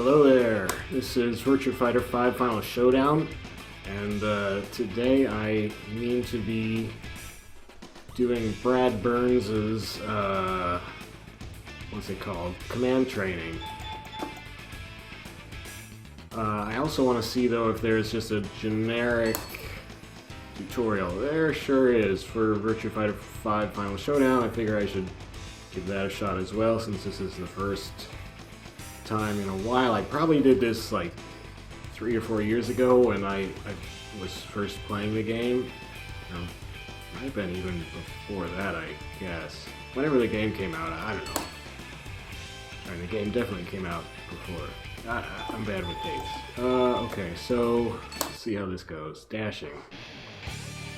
Hello there, this is Virtua Fighter 5 Final Showdown, and today I mean to be doing Brad Burns's, what's it called, command training. I also want to see though if there's just a generic tutorial. There sure is for Virtua Fighter 5 Final Showdown. I figure I should give that a shot as well since this is the first time in a while. I probably did this like 3 or 4 years ago when I was first playing the game. Might have been even before that, I guess. Whenever the game came out, I don't know. The game definitely came out before. I'm bad with dates. Okay, so let's see how this goes. Dashing.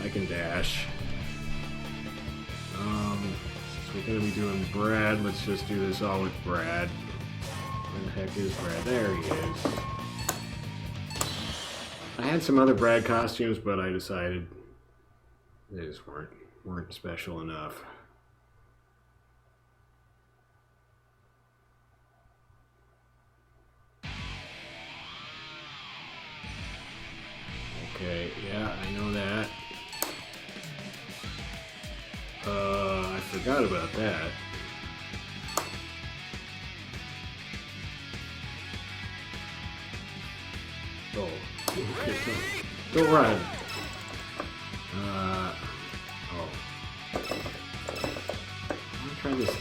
I can dash. Since we're gonna be doing Brad, let's just do this all with Brad. Where the heck is Brad? There he is. I had some other Brad costumes, but I decided they just weren't special enough. Okay, yeah, I know that. I forgot about that. Oh, don't run. Oh. I'm gonna try this.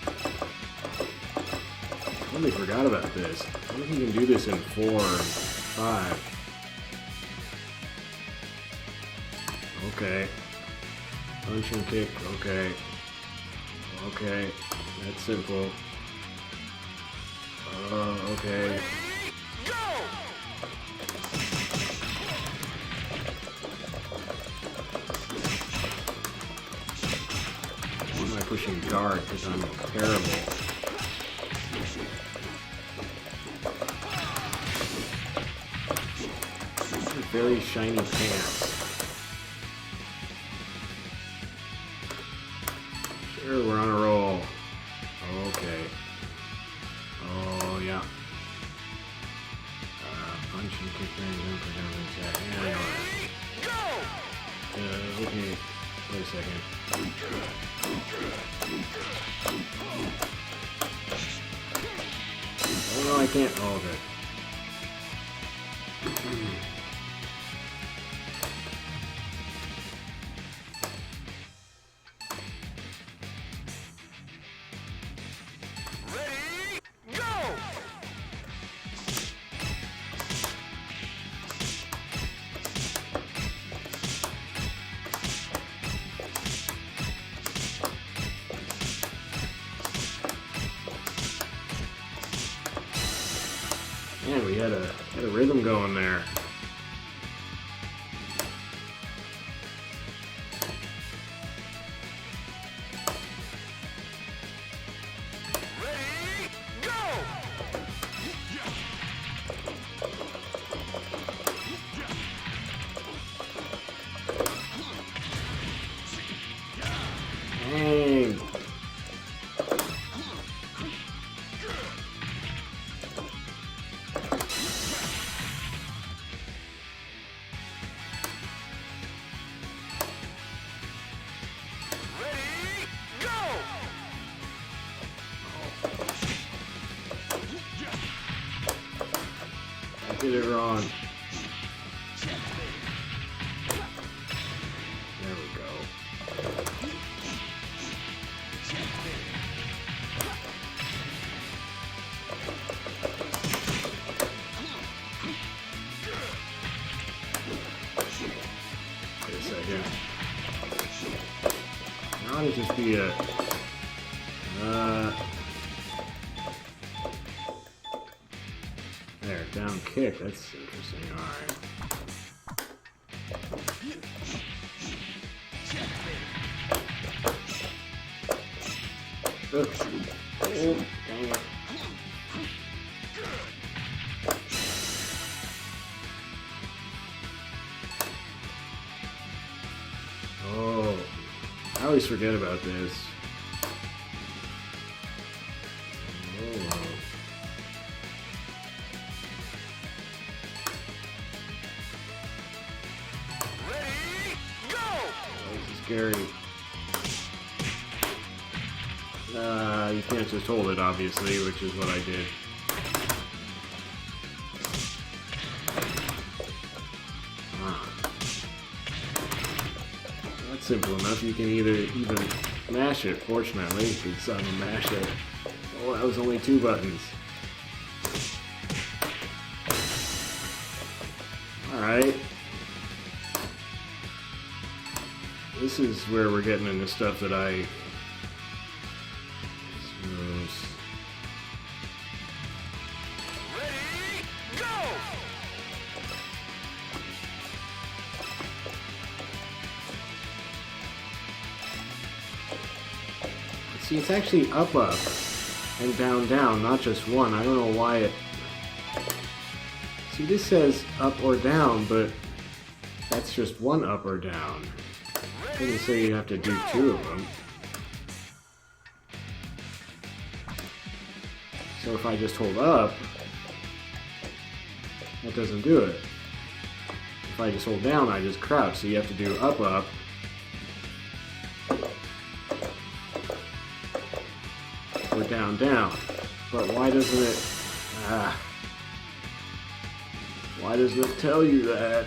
I totally forgot about this. I wonder if you can do this in 4 and 5. Okay. Punch and kick, okay. Okay, that's simple. Okay. Why am I pushing guard? Because I'm terrible. These are very shiny pants. Sure, we're on a roll. Okay. Oh, yeah. Punch and kick there, jump or down and attack. Yeah, I know that. Okay. Wait a second. Oh, no, I can't. Oh, okay. Man, we had a rhythm going there. Ready, go! Dang. I did it wrong. There we go. Wait a second. Now it'll just be a there, down kick, that's interesting, alright. Oops. Oh, dang it. Oh, I always forget about this. Oh. scary. You can't just hold it, obviously, which is what I did. That's simple enough. You can even mash it, fortunately. It's on a mash it. Oh, that was only 2 buttons. Alright. This is where we're getting into stuff that I suppose. Ready, go! See, it's actually up and down down, not just one. I don't know why it. See, this says up or down, but that's just one up or down. It doesn't say you have to do 2 of them. So if I just hold up, that doesn't do it. If I just hold down, I just crouch. So you have to do up, up. Or down, down. But why doesn't it... why doesn't it tell you that?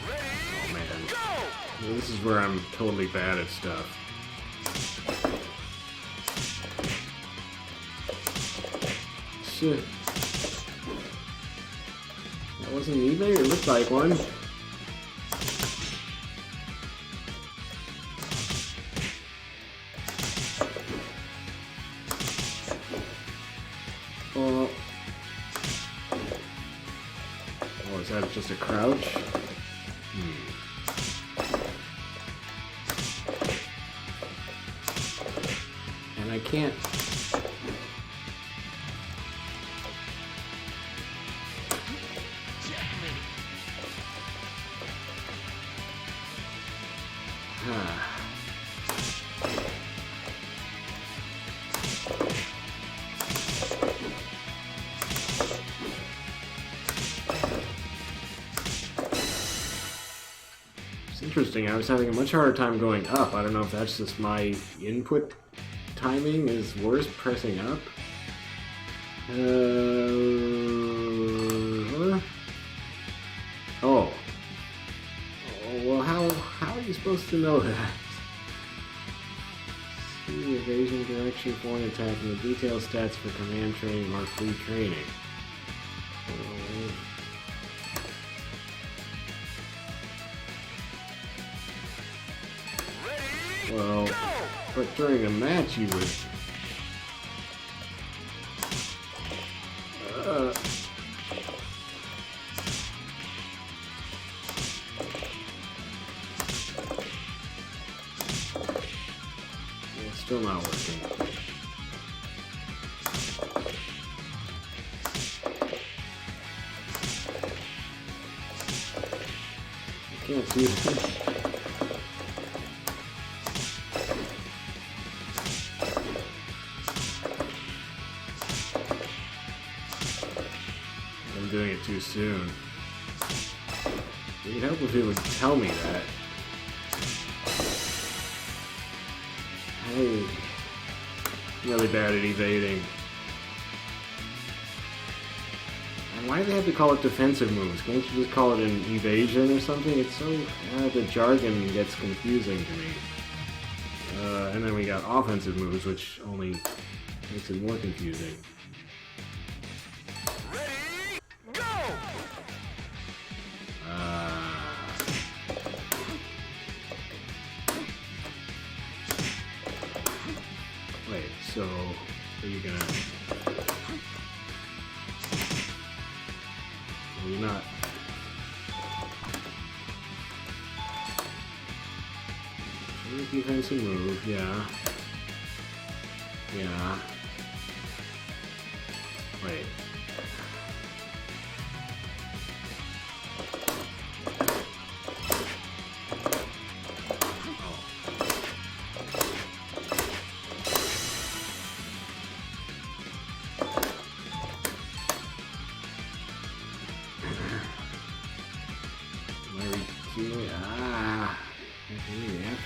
Oh man. This is where I'm totally bad at stuff. Shit. That wasn't eBay? It looked like one. Oh, is that just a crouch? And I can't... Interesting. I was having a much harder time going up. I don't know if that's just my input timing is worse pressing up. Oh. Well, how are you supposed to know that? See evasion, direction, foreign attack, and the detailed stats for command training or free training. Well, but during a match you would... It's still not working. I can't see it. Doing it too soon. It'd help if it would tell me that. Hey, I'm really bad at evading. And why do they have to call it defensive moves? Can't you just call it an evasion or something? It's so... the jargon gets confusing to me. And then we got offensive moves, which only makes it more confusing. Wait, so are you gonna... Are you not... Defensive move, yeah. Yeah. Wait.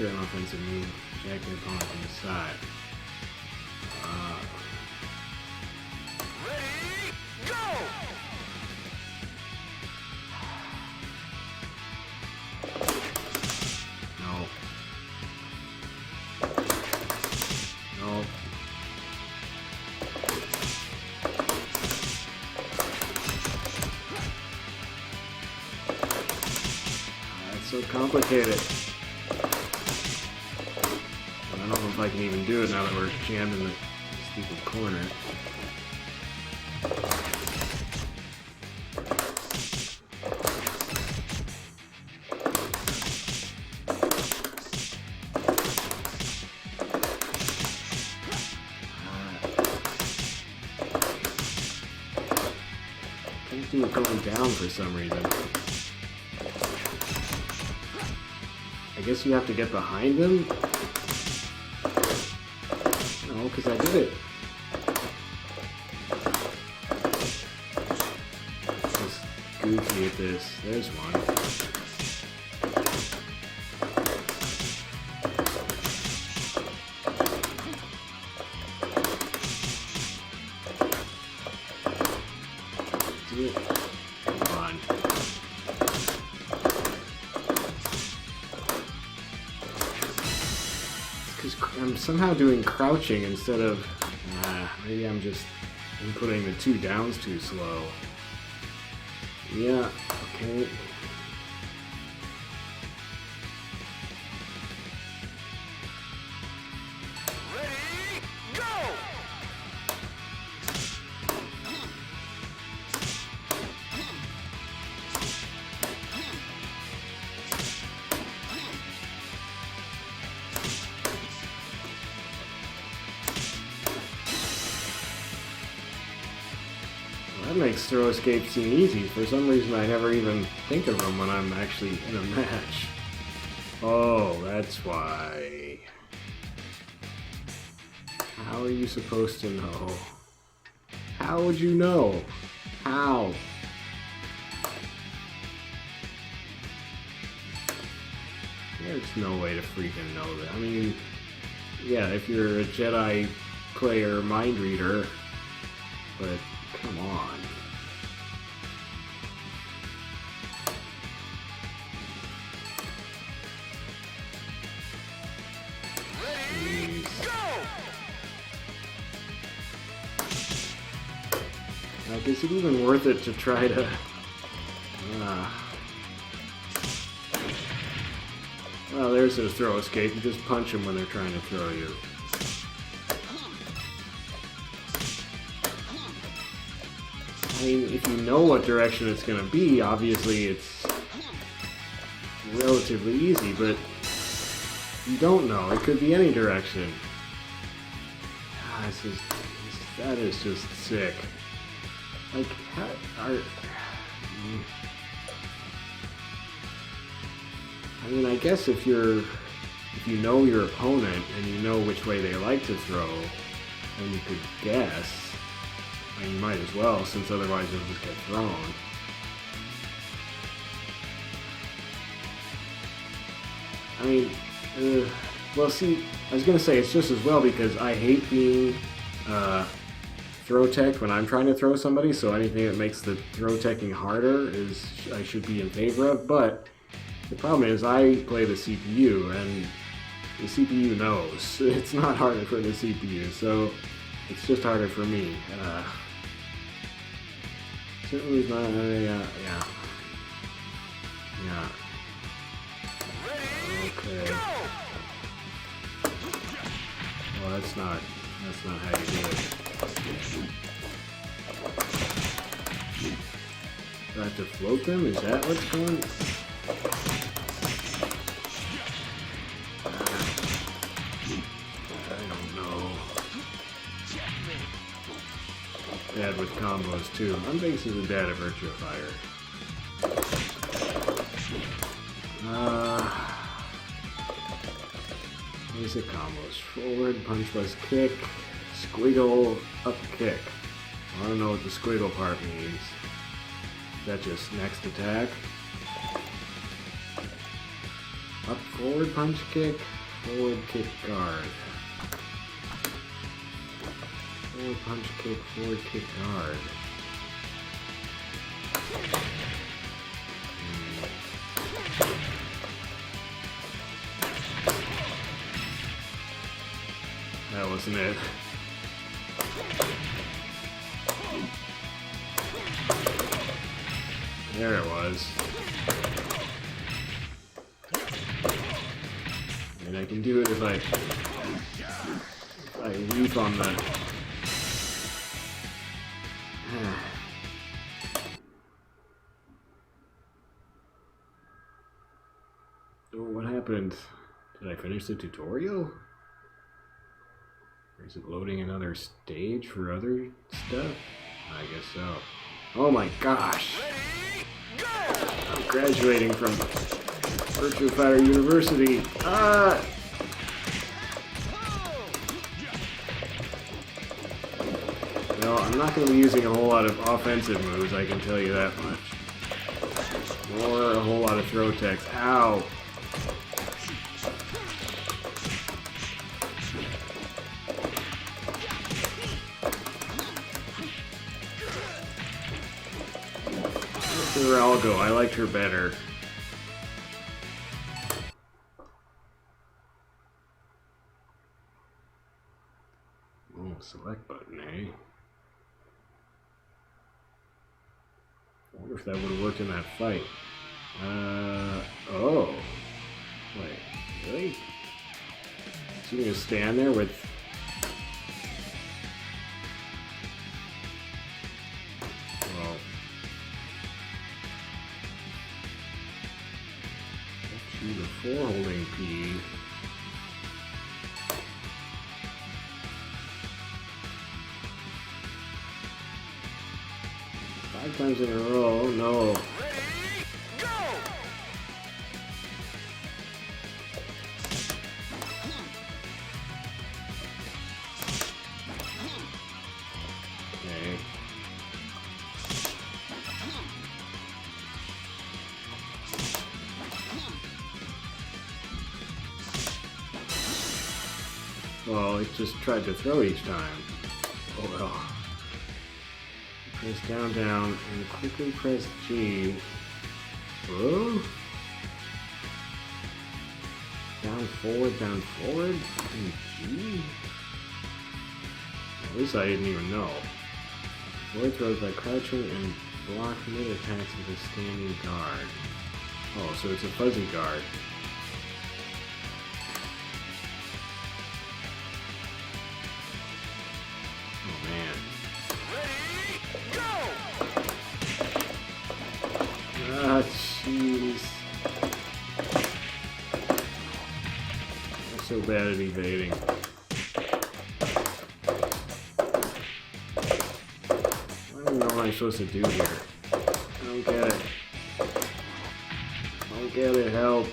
an offensive move, jack the opponent from the side. Ready, go! No. No. That's so complicated. I don't know if I can even do it now that we're jammed in the stupid corner. Can't do it going down for some reason. I guess you have to get behind him? No, because I did it. Just goofy at this. There's one. Do it. Come on. Because I'm somehow doing crouching instead of... maybe I'm just inputting the 2 downs too slow. Yeah, okay. Ready, go! That makes throw escape seem easy. For some reason I never even think of them when I'm actually in a match. Oh, that's why. How are you supposed to know? How would you know? How? There's no way to freaking know that. I mean, yeah, if you're a Jedi player mind reader, but come on. Ready, Jeez. go! Like, is it even worth it to try to... Well, there's his throw escape. You just punch them when they're trying to throw you. I mean, if you know what direction it's going to be, obviously it's relatively easy, but you don't know. It could be any direction. That is just sick. Like, I mean, I guess if you know your opponent and you know which way they like to throw, then you could guess. I mean, you might as well, since otherwise you'll just get thrown. I mean, well, see, I was gonna say it's just as well because I hate being throw teched when I'm trying to throw somebody, so anything that makes the throw teching harder is I should be in favor of, but the problem is I play the CPU, and the CPU knows. It's not harder for the CPU, so it's just harder for me. Certainly is not, yeah. Okay. Well, that's not how you do it. Do I have to float them? Is that what's going? I don't know. Bad with combos too. I'm basically bad at Virtua Fighter. Basic combos. Forward, punch plus kick, squiggle, up kick. I don't know what the squiggle part means. Is that just next attack? Up, forward, punch, kick. forward kick guard. Forward punch kick, forward kick guard. That wasn't it. There it was. And I can do it if I leap on the... Oh, what happened? Did I finish the tutorial? Or is it loading another stage for other stuff? I guess so. Oh my gosh! I'm graduating from Virtua Fighter University. Ah! Well, I'm not going to be using a whole lot of offensive moves, I can tell you that much. Or a whole lot of throw techs. Ow! I'll I liked her better. Oh, select button, eh? I wonder if that would have worked in that fight. Oh. Wait, really? So you gonna stand there with... Well... Before holding P. Five times in a row, no. Ready, go! Okay. Well, it just tried to throw each time. Oh well. Press down, down, and quickly press G. Whoa. Down, forward, and G? At least I didn't even know. Forward throws by crouching and block mid attacks with a standing guard. Oh, so it's a fuzzy guard. Ah, jeez. I'm so bad at evading. I don't know what I'm supposed to do here. I don't get it. I don't get it, help.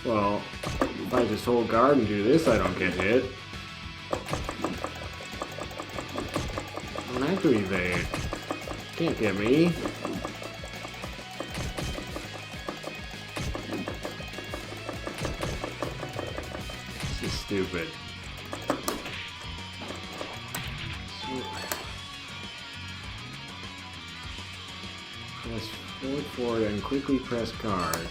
Well, if I just hold guard and do this, I don't get hit. I don't have to evade. Can't get me. This is stupid. Press forward and quickly press guard.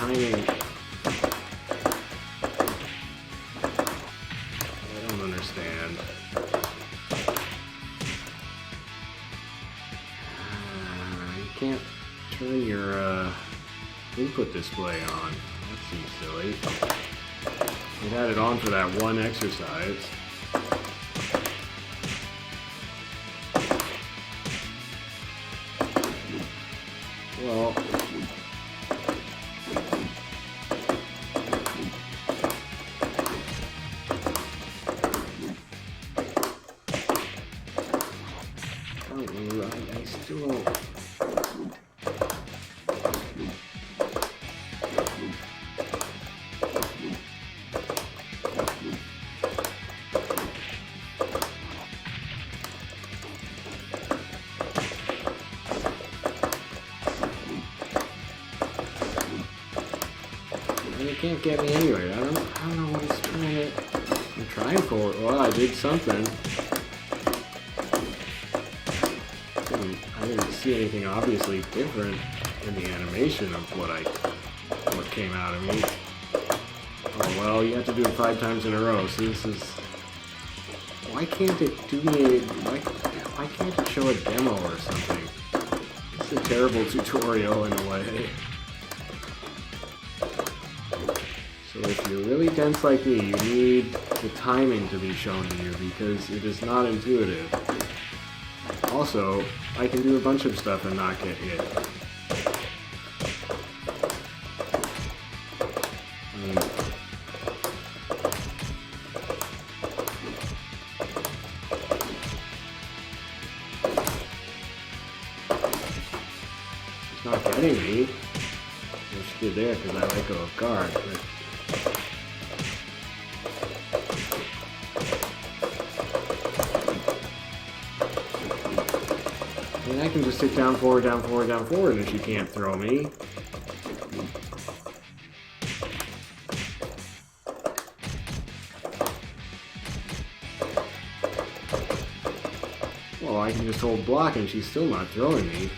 I don't understand. You can't turn your input display on. That seems silly. We had it on for that one exercise. Well, I still don't. can't get me anywhere. I don't know what he's trying to... I'm trying for it. Well, I did something. I didn't see anything obviously different in the animation of what came out of me. Oh well, you have to do it 5 times in a row, so this is... Why can't it do me... Why can't it show a demo or something? It's a terrible tutorial in a way. So if you're really dense like me, you need the timing to be shown to you because it is not intuitive. Also, I can do a bunch of stuff and not get hit. I mean, it's not getting me. Which she did there because I let go of guard. But I can just sit down forward, down forward, down forward, and she can't throw me. Well, I can just hold block and she's still not throwing me.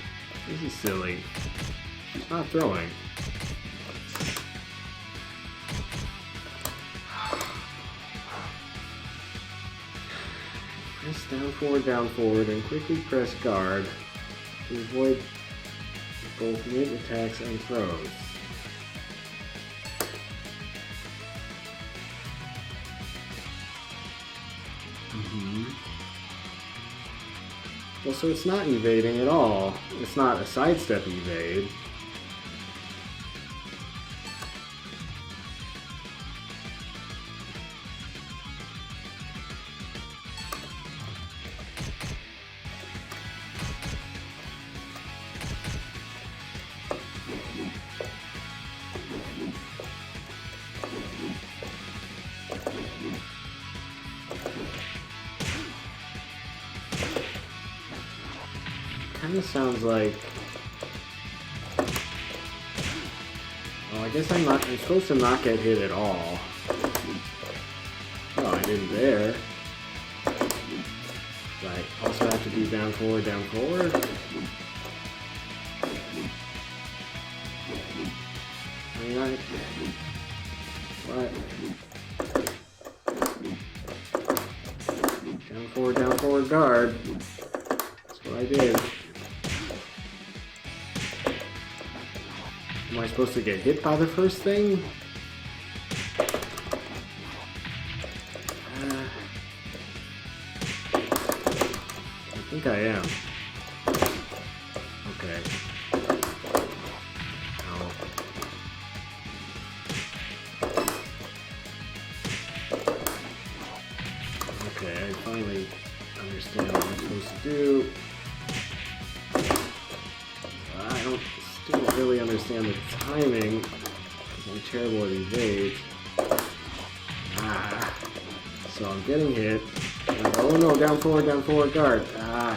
This is silly. She's not throwing. Press down forward, and quickly press guard to avoid both mid attacks and throws. Well, so it's not evading at all. It's not a sidestep evade. Kind of sounds like... Oh, I guess I'm supposed to not get hit at all. Oh, I didn't there. Right, also have to do down forward, down forward. I mean, what? Down forward, guard. That's what I did. Am I supposed to get hit by the first thing? I think I am. Okay. Ow. Okay, I finally understand what I'm supposed to do. I don't really understand the timing because I'm terrible at evade. So I'm getting hit. Oh no, down forward, guard. No.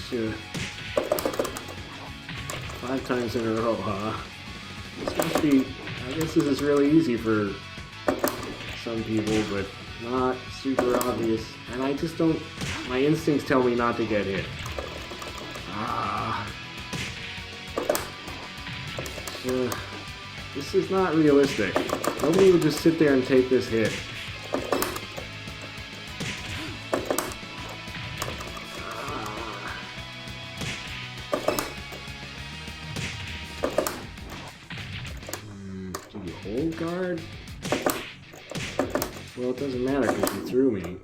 Shoot. 5 times in a row, huh? This must be, I guess this is really easy for some people, but not super obvious. And I just don't, my instincts tell me not to get hit. This is not realistic. Nobody would just sit there and take this hit. Do you hold guard? Well, it doesn't matter because you threw me.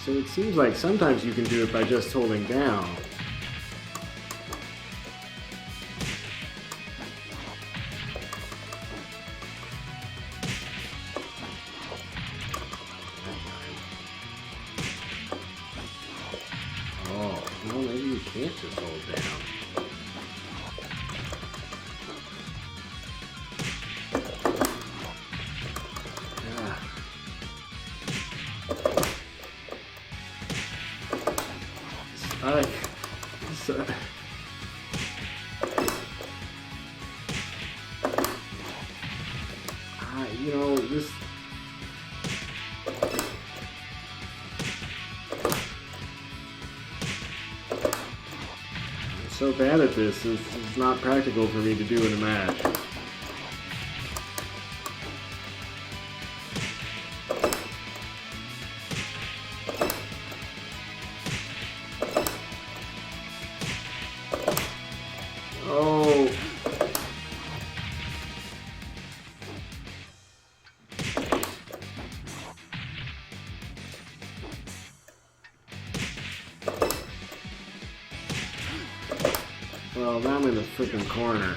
So it seems like sometimes you can do it by just holding down. can't just hold down. You know, this... I'm so bad at this, it's not practical for me to do in a match. Oh! Well, now I'm in the freaking corner.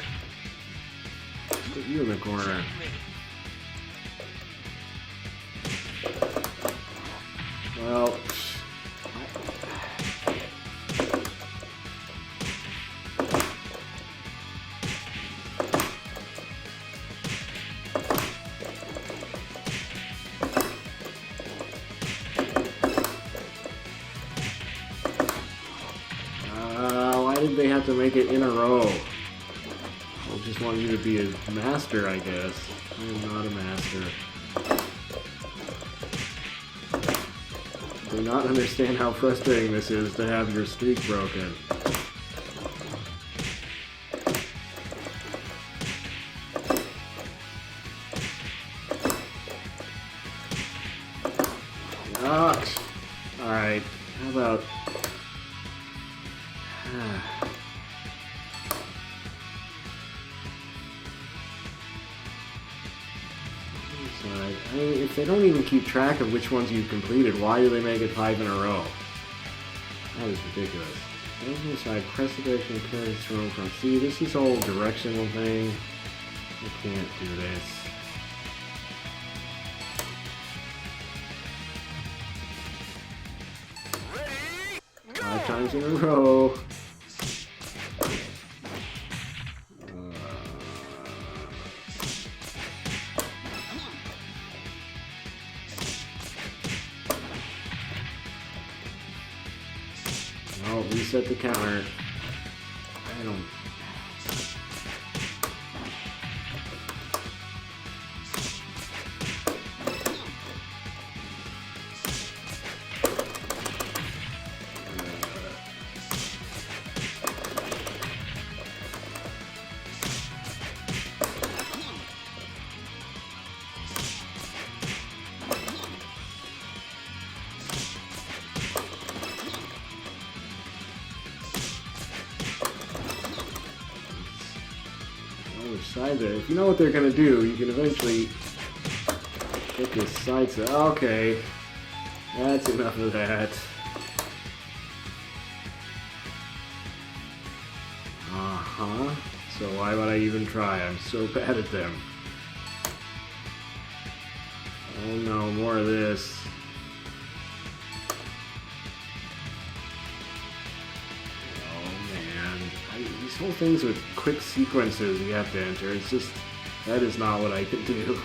Put you in the corner. Well... why did they have to make it in a row? I just want you to be a master, I guess. I am not a master. Do not understand how frustrating this is to have your streak broken. Gosh. Alright, how about... I mean, if they don't even keep track of which ones you've completed, why do they make it 5 in a row? That is ridiculous. Over side, press the direction of carries thrown from. See, this is all directional thing. I can't do this. Ready, 5 times in a row. Oh, reset the counter. I don't... Side there. If you know what they're gonna do, you can eventually get this side set. Okay, that's enough of that. So why would I even try? I'm so bad at them. Oh no, more of this. These whole things with quick sequences you have to enter, it's just, that is not what I can do.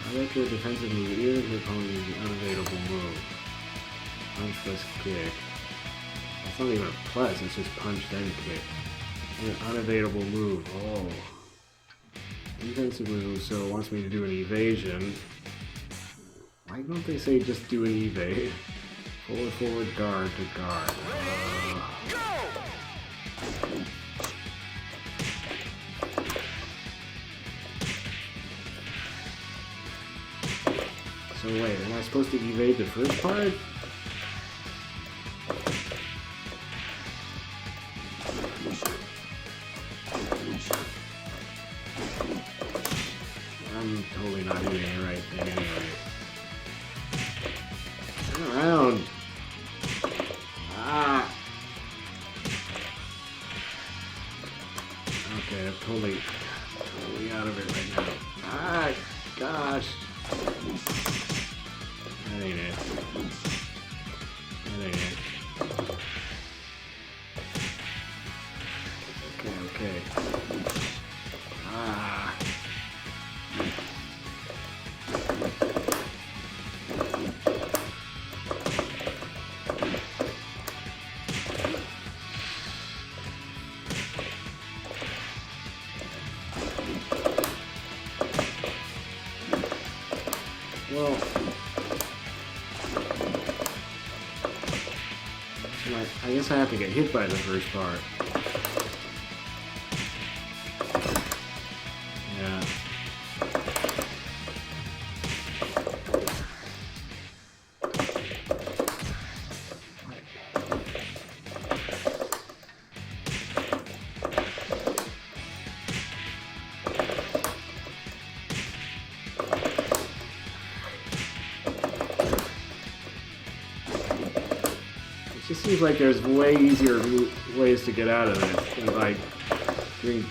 I like your defensive move, even if your opponent uses an unavailable move. Punch plus kick. That's not even a plus, it's just punch then kick. An unavailable move, oh. Defensive move, so it wants me to do an evasion. Why don't they say just do an evade? Forward, guard to guard. So wait, am I supposed to evade the first part? I'm totally not doing the right thing anyway. Turn around! Ah! Okay, I'm totally out of it right now. Ah! Gosh! That ain't it. That ain't it. Like, I guess I have to get hit by the first part. Yeah. It just seems like there's way easier ways to get out of this than by doing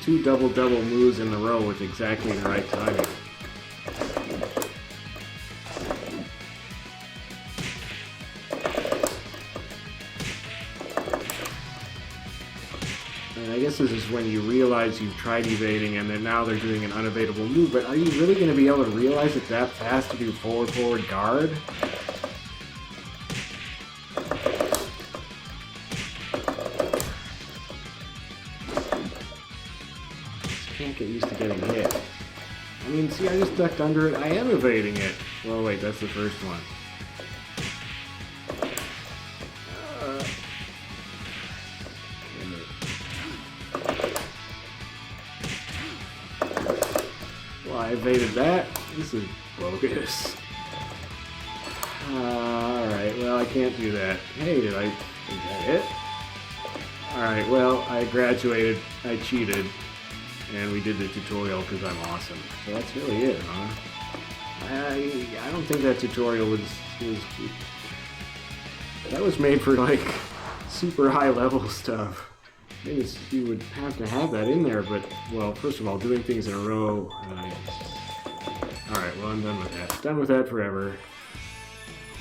two double moves in a row with exactly the right timing. And I guess this is when you realize you've tried evading and then now they're doing an unevadable move, but are you really going to be able to realize it that fast to do forward guard? Can't get used to getting hit. I mean, see, I just ducked under it. I am evading it. Well, wait, that's the first one. Well, I evaded that. This is bogus. Alright, well, I can't do that. Hey, is that it? Alright, well, I graduated. I cheated. And we did the tutorial because I'm awesome. So that's really it, huh? I don't think that tutorial was that was made for like super high level stuff. I think you would have to have that in there, but well, first of all, doing things in a row. Alright, well, I'm done with that. Done with that forever.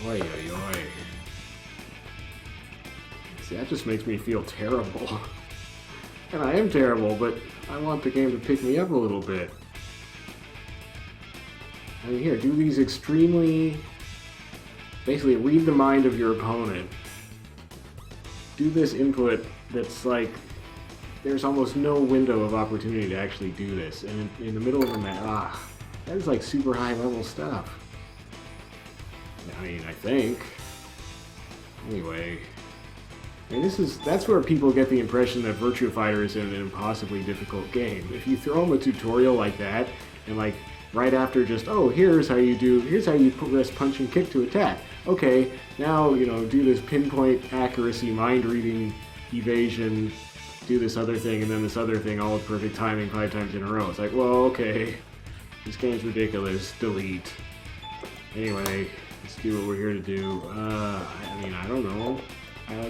Oi, oi, oi. See, that just makes me feel terrible. And I am terrible, but I want the game to pick me up a little bit. I mean, here, do these extremely... Basically, read the mind of your opponent. Do this input that's like... There's almost no window of opportunity to actually do this. And in the middle of a match, that is like super high level stuff. I mean, I think. Anyway... I mean, that's where people get the impression that Virtua Fighter is an impossibly difficult game. If you throw them a tutorial like that, and like right after just, oh, here's how you press punch and kick to attack. Okay, now, you know, do this pinpoint accuracy, mind reading, evasion, do this other thing, and then this other thing, all with perfect timing 5 times in a row. It's like, well, okay, this game's ridiculous, delete. Anyway, let's do what we're here to do. I mean, I don't know.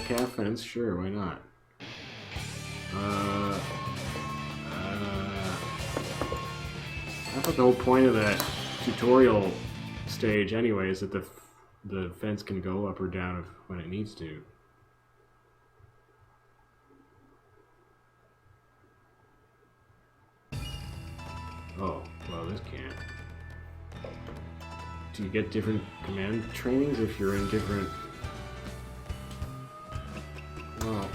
Calf fence, sure, why not? I thought the whole point of that tutorial stage anyway is that the fence can go up or down when it needs to. Oh, well, this can't. Do you get different command trainings if you're in different... Well,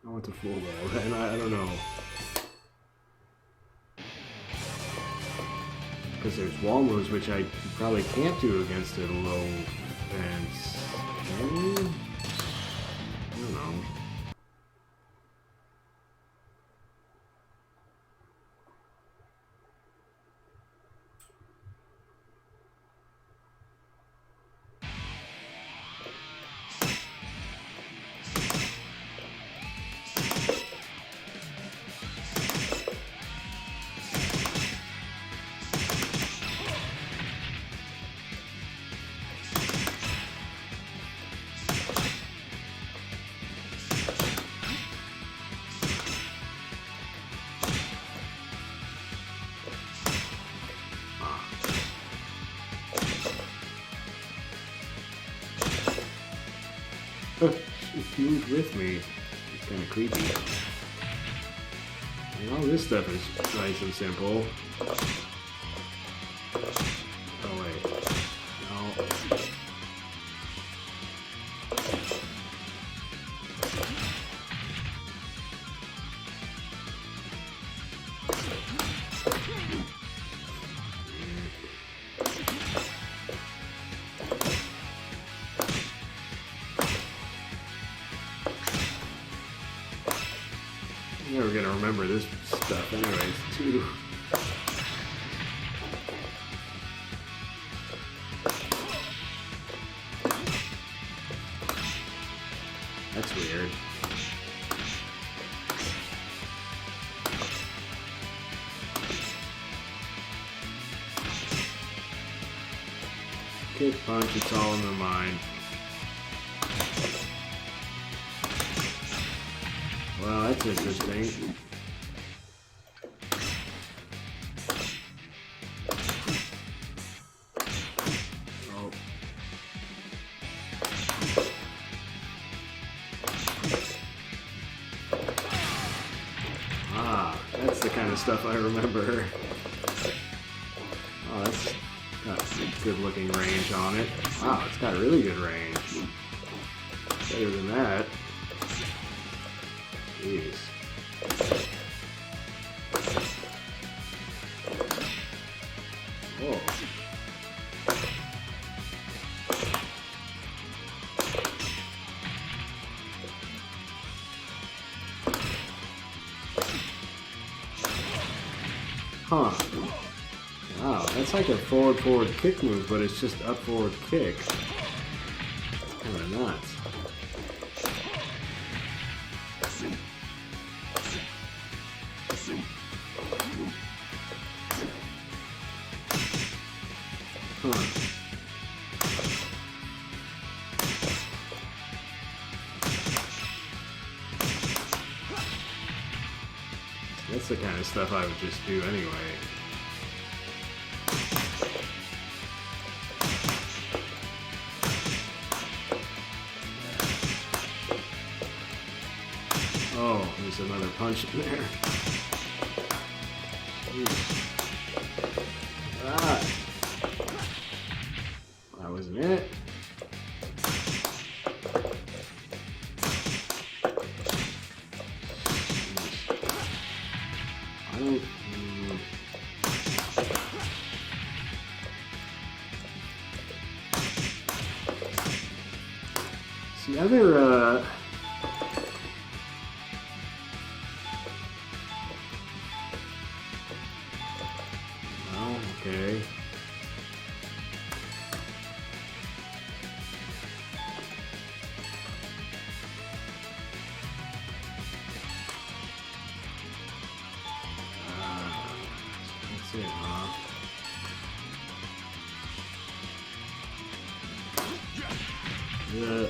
I want to full ball, and I don't know. Because there's wall moves, which I probably can't do against a low fence. I don't know. She moved with me. It's kind of creepy. And all this stuff is nice and simple. Oh wait. No. gonna remember this stuff anyways, too. That's weird. Kick, punch, it's all in the mind. Well, that's interesting. Oh. Ah, that's the kind of stuff I remember. Oh, that's got some good looking range on it. Wow, it's got really good range. Better than that. Jeez. Whoa. Huh. Wow, that's like a forward kick move, but it's just up forward kick. It's kind of nuts. Huh. That's the kind of stuff I would just do anyway. Oh, there's another punch in there. Ah. That wasn't it. I don't... See, other, oh, okay. That's it, huh? Yeah.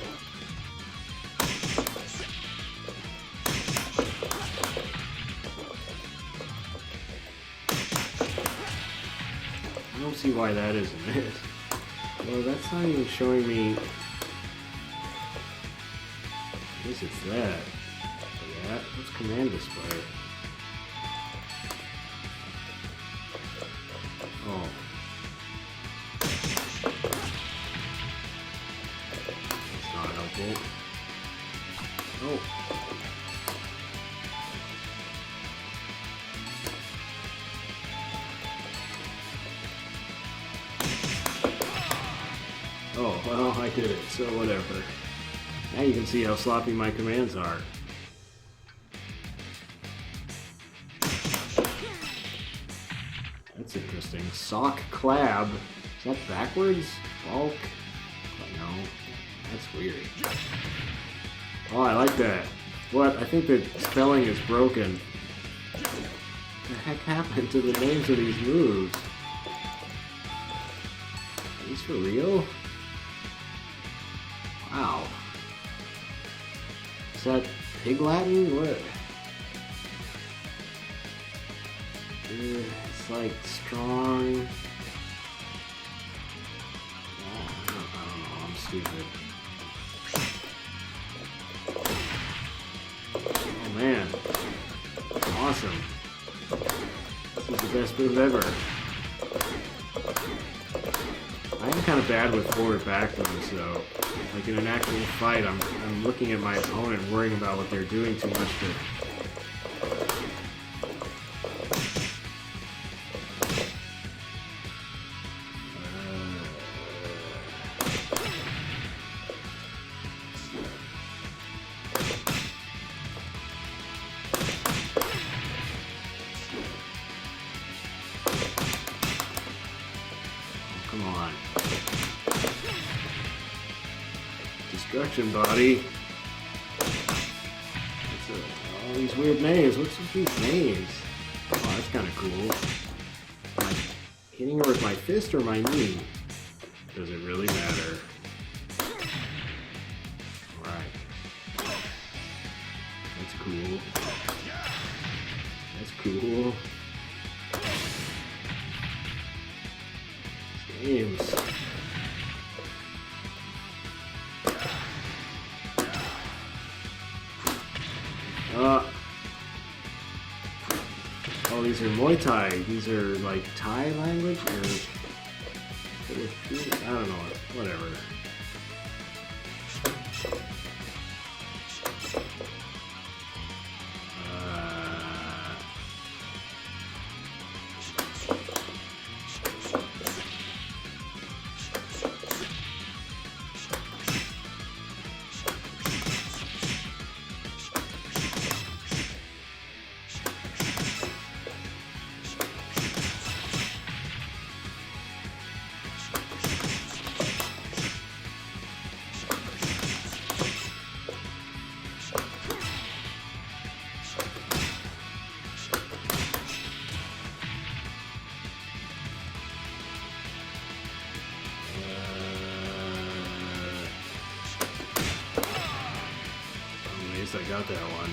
I don't see why that isn't it. Well, that's not even showing me. I guess it's that. Yeah, let's command display. Oh. That's not helpful. Oh. Oh, well, I did it, so whatever. Now you can see how sloppy my commands are. That's interesting. Sock clab. Is that backwards? Bulk? No. That's weird. Oh, I like that. What? I think the spelling is broken. What the heck happened to the names of these moves? Are these for real? Wow. Is that Pig Latin? What? It's like strong. I don't know. I'm stupid. Oh man. Awesome. This is the best move ever. I am kind of bad with forward back moves though. Like in an actual fight, I'm looking at my opponent, worrying about what they're doing too much to. Come on. Destruction body. All these weird names. What's with these names? Oh, that's kind of cool. Am I hitting her with my fist or my knee? Does it really matter? Alright. That's cool. That's cool. Games. Oh, these are Muay Thai. These are like Thai language or I don't know. Whatever. I got that one.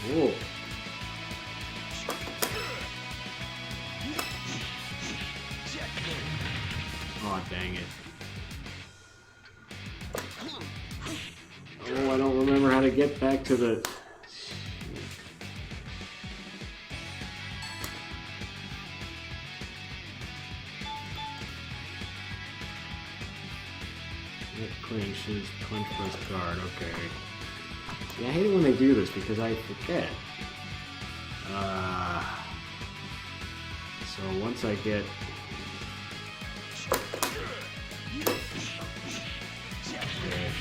Whoa. Oh, dang it. Oh, I don't remember how to get back to the... Clinches, punch press guard, okay. Yeah, I hate it when they do this because I forget. So once I get... Okay.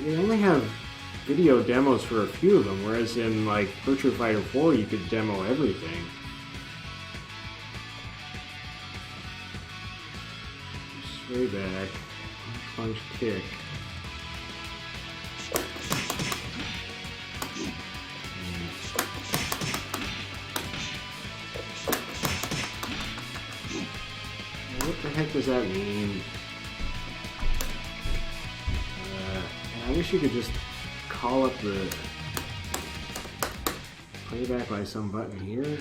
They only have video demos for a few of them, whereas in like Virtua Fighter 4 you could demo everything. Sway back, punch, kick. What the heck does that mean? I wish you could just call up the playback by some button here.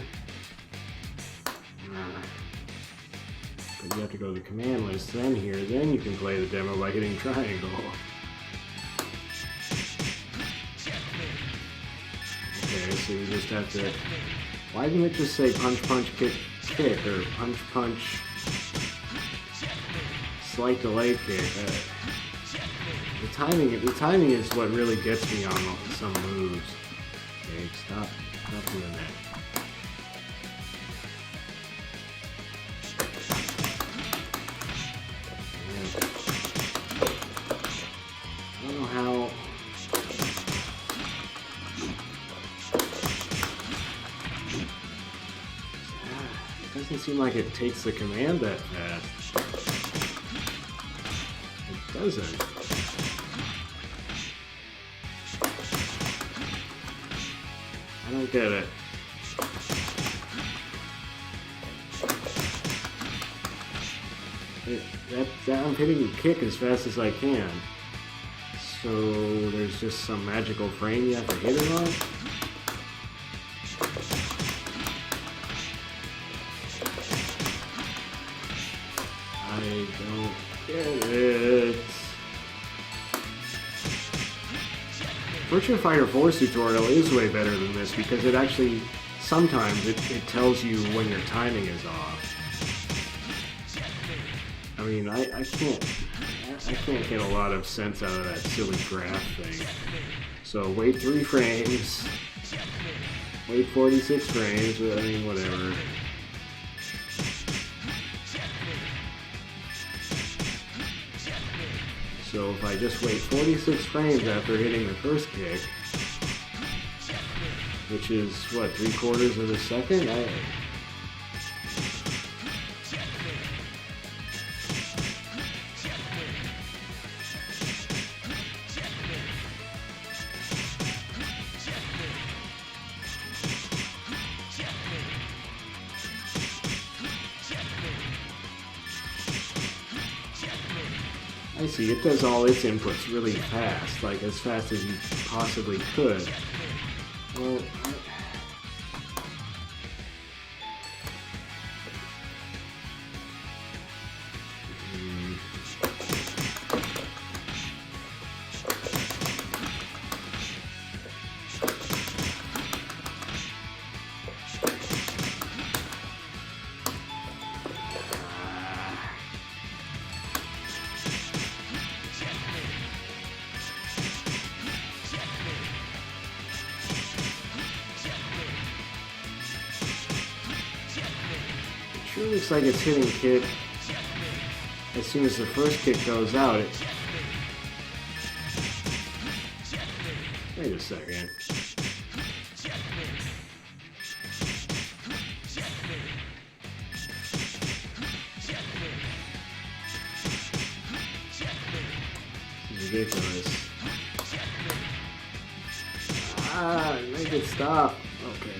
But you have to go to the command list, then here, then you can play the demo by hitting triangle. Okay, so you just have to... Why didn't it just say punch, punch, kick, kick, or punch, punch, slight delay kick? The timing is what really gets me on some moves. Okay, stop doing that. I don't know how. It doesn't seem like it takes the command that fast. It doesn't. I don't get it. I'm hitting the kick as fast as I can. So there's just some magical frame you have to hit it on? I don't get it. Virtua Fighter 4's tutorial is way better than this because it actually, sometimes it tells you when your timing is off. I mean, I can't get a lot of sense out of that silly graph thing. So wait 3 frames, wait 46 frames, I mean, whatever. So if I just wait 46 frames after hitting the first kick, which is, what, 3/4 of a second? I see, it does all its inputs really fast, like as fast as you possibly could. Well, sure looks like it's hitting kick as soon as the first kick goes out. Wait a second. This is ridiculous. Make it stop. Okay.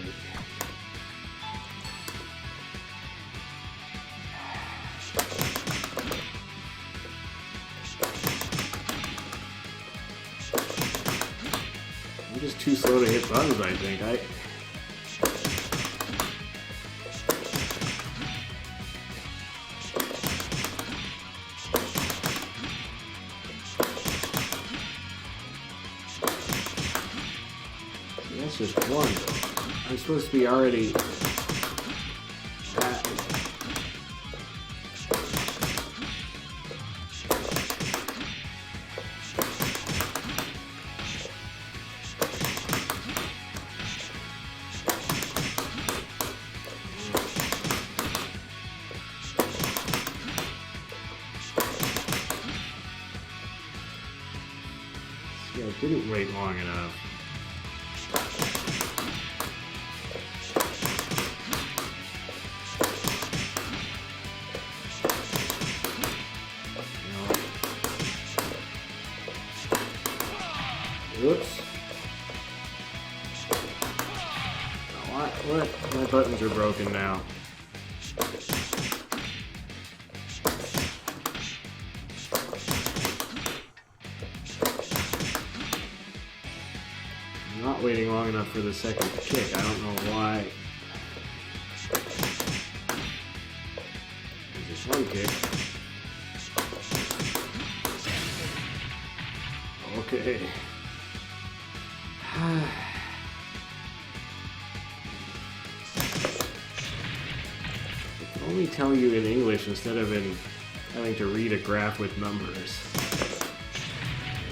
I'm just too slow to hit buttons, I think. That's just one. I'm supposed to be already... Yeah, I didn't wait long enough. Whoops. What? My buttons are broken now. I'm not waiting long enough for the second kick. I don't know why. There's just one kick. Okay. Only tell you in English instead of in having to read a graph with numbers.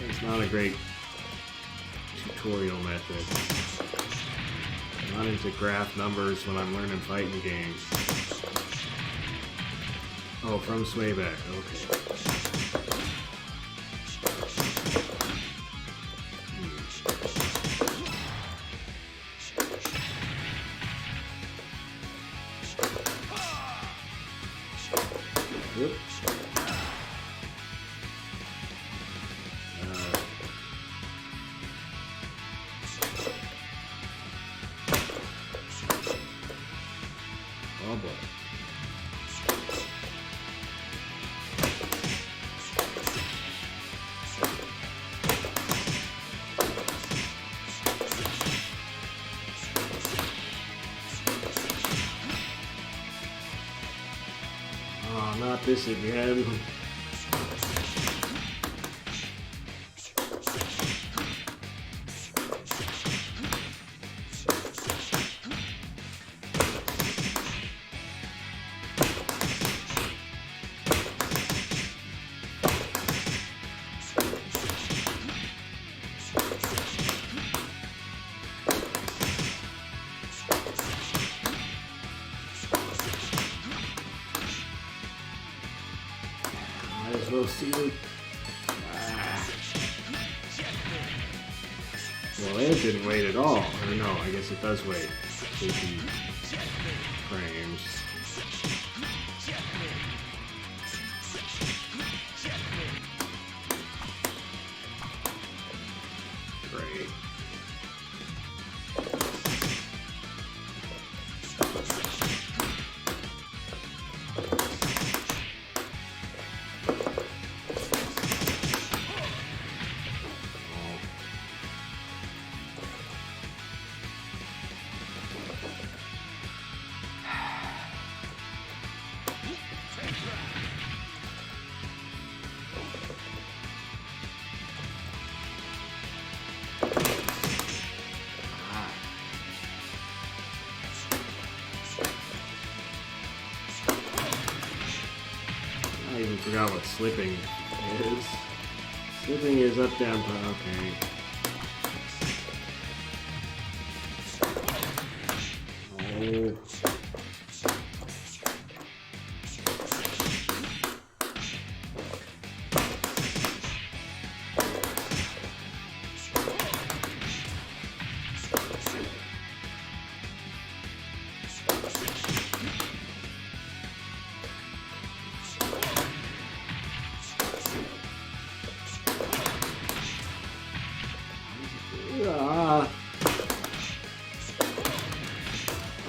It's not a great tutorial method. I'm not into graph numbers when I'm learning fighting games. Oh, from Swayback, okay. Yep. Oh boy. Oh, not this again. So seated. Well, it didn't wait at all. Or no, I guess it does wait. 50 frames. Great. I even forgot what slipping is. Slipping is up, down, okay. Oh.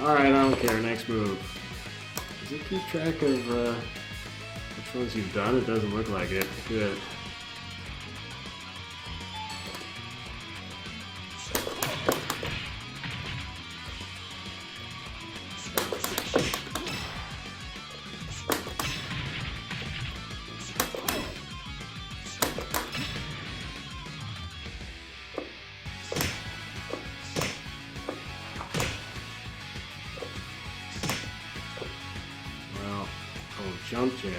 Alright, I don't care. Next move. Does it keep track of which ones you've done? It doesn't look like it. Good. Jump jab.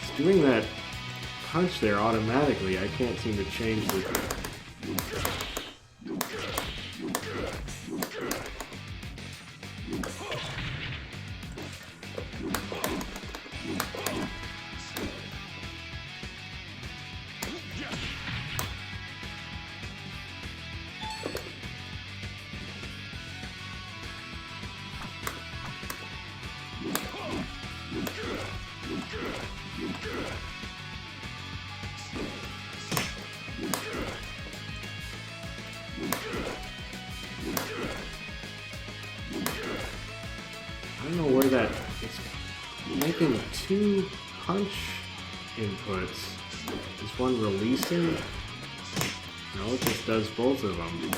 It's doing that punch there automatically. I can't seem to change the... I don't know where that... It's making two punch inputs. Is one releasing? No, it just does both of them.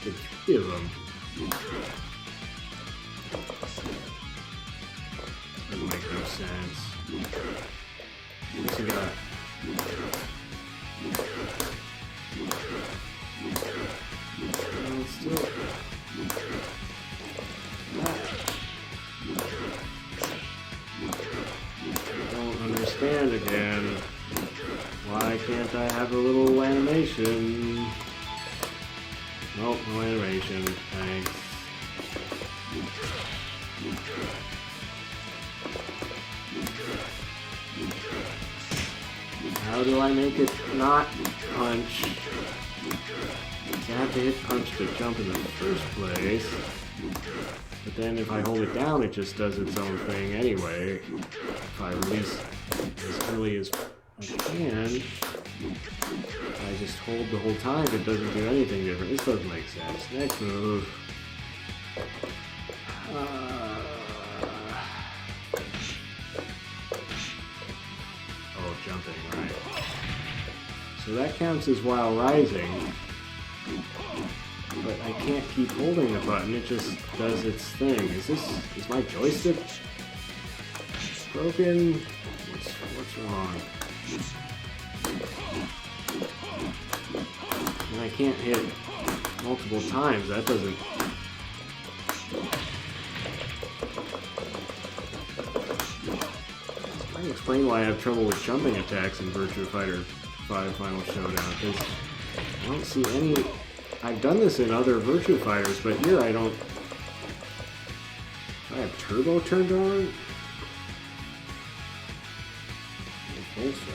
The three of them. Doesn't make no sense. What's he got? It's still... Don't understand again. Why can't I have a little animation? Nope, no animation. Thanks. How do I make it not punch? I have to hit punch to jump in the first place. But then if I hold it down, it just does its own thing anyway. If I release as early as I can, if I just hold the whole time, it doesn't do anything different. This doesn't make sense. Next move. Oh, jumping, right. So that counts as while rising. But I can't keep holding the button, it just does its thing. Is my joystick broken? What's wrong? can't hit multiple times. That doesn't... I can explain why I have trouble with jumping attacks in Virtua Fighter 5 Final Showdown, because I don't see any... I've done this in other Virtua Fighters, but here I don't... Do I have turbo turned on? I think so.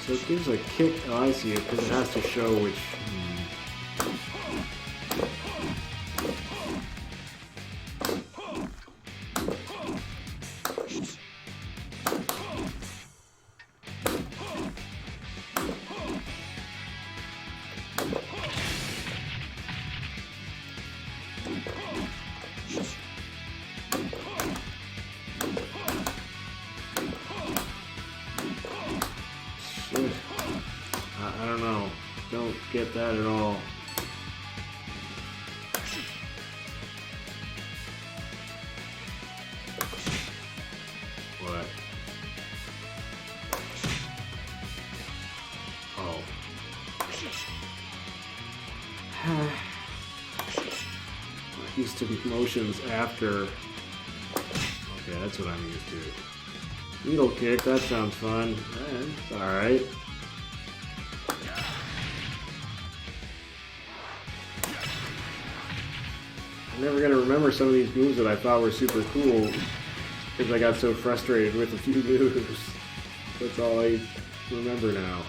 So it gives a kick. Oh, I see it, because it has to show which. I don't know. Don't get that at all. What? Oh. I'm used to motions after. Okay, that's what I'm used to. Needle kick, that sounds fun. It's alright. I'm never gonna remember some of these moves that I thought were super cool because I got so frustrated with a few moves. That's all I remember now.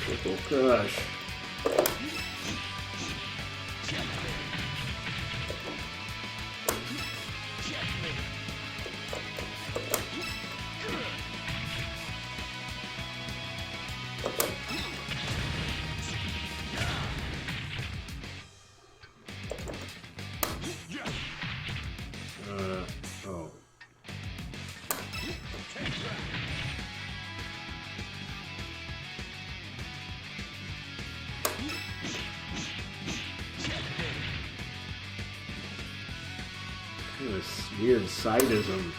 Triple crush. Oh. This weird sadism.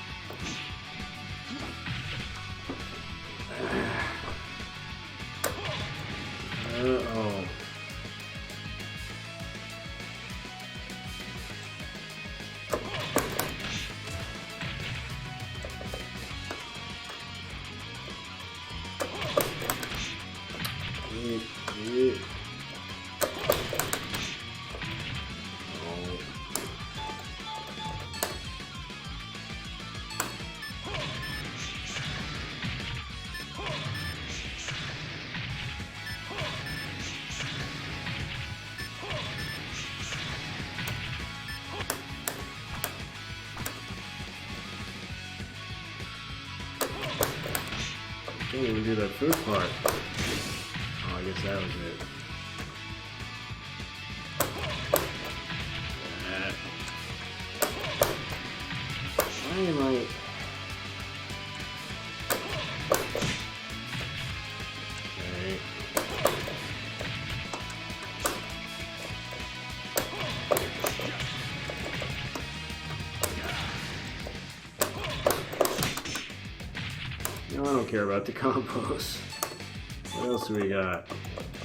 Oh. Can't even do that first part. Oh, I guess that was it. Why am I... Okay. No, I don't care about the combos. What else do we got?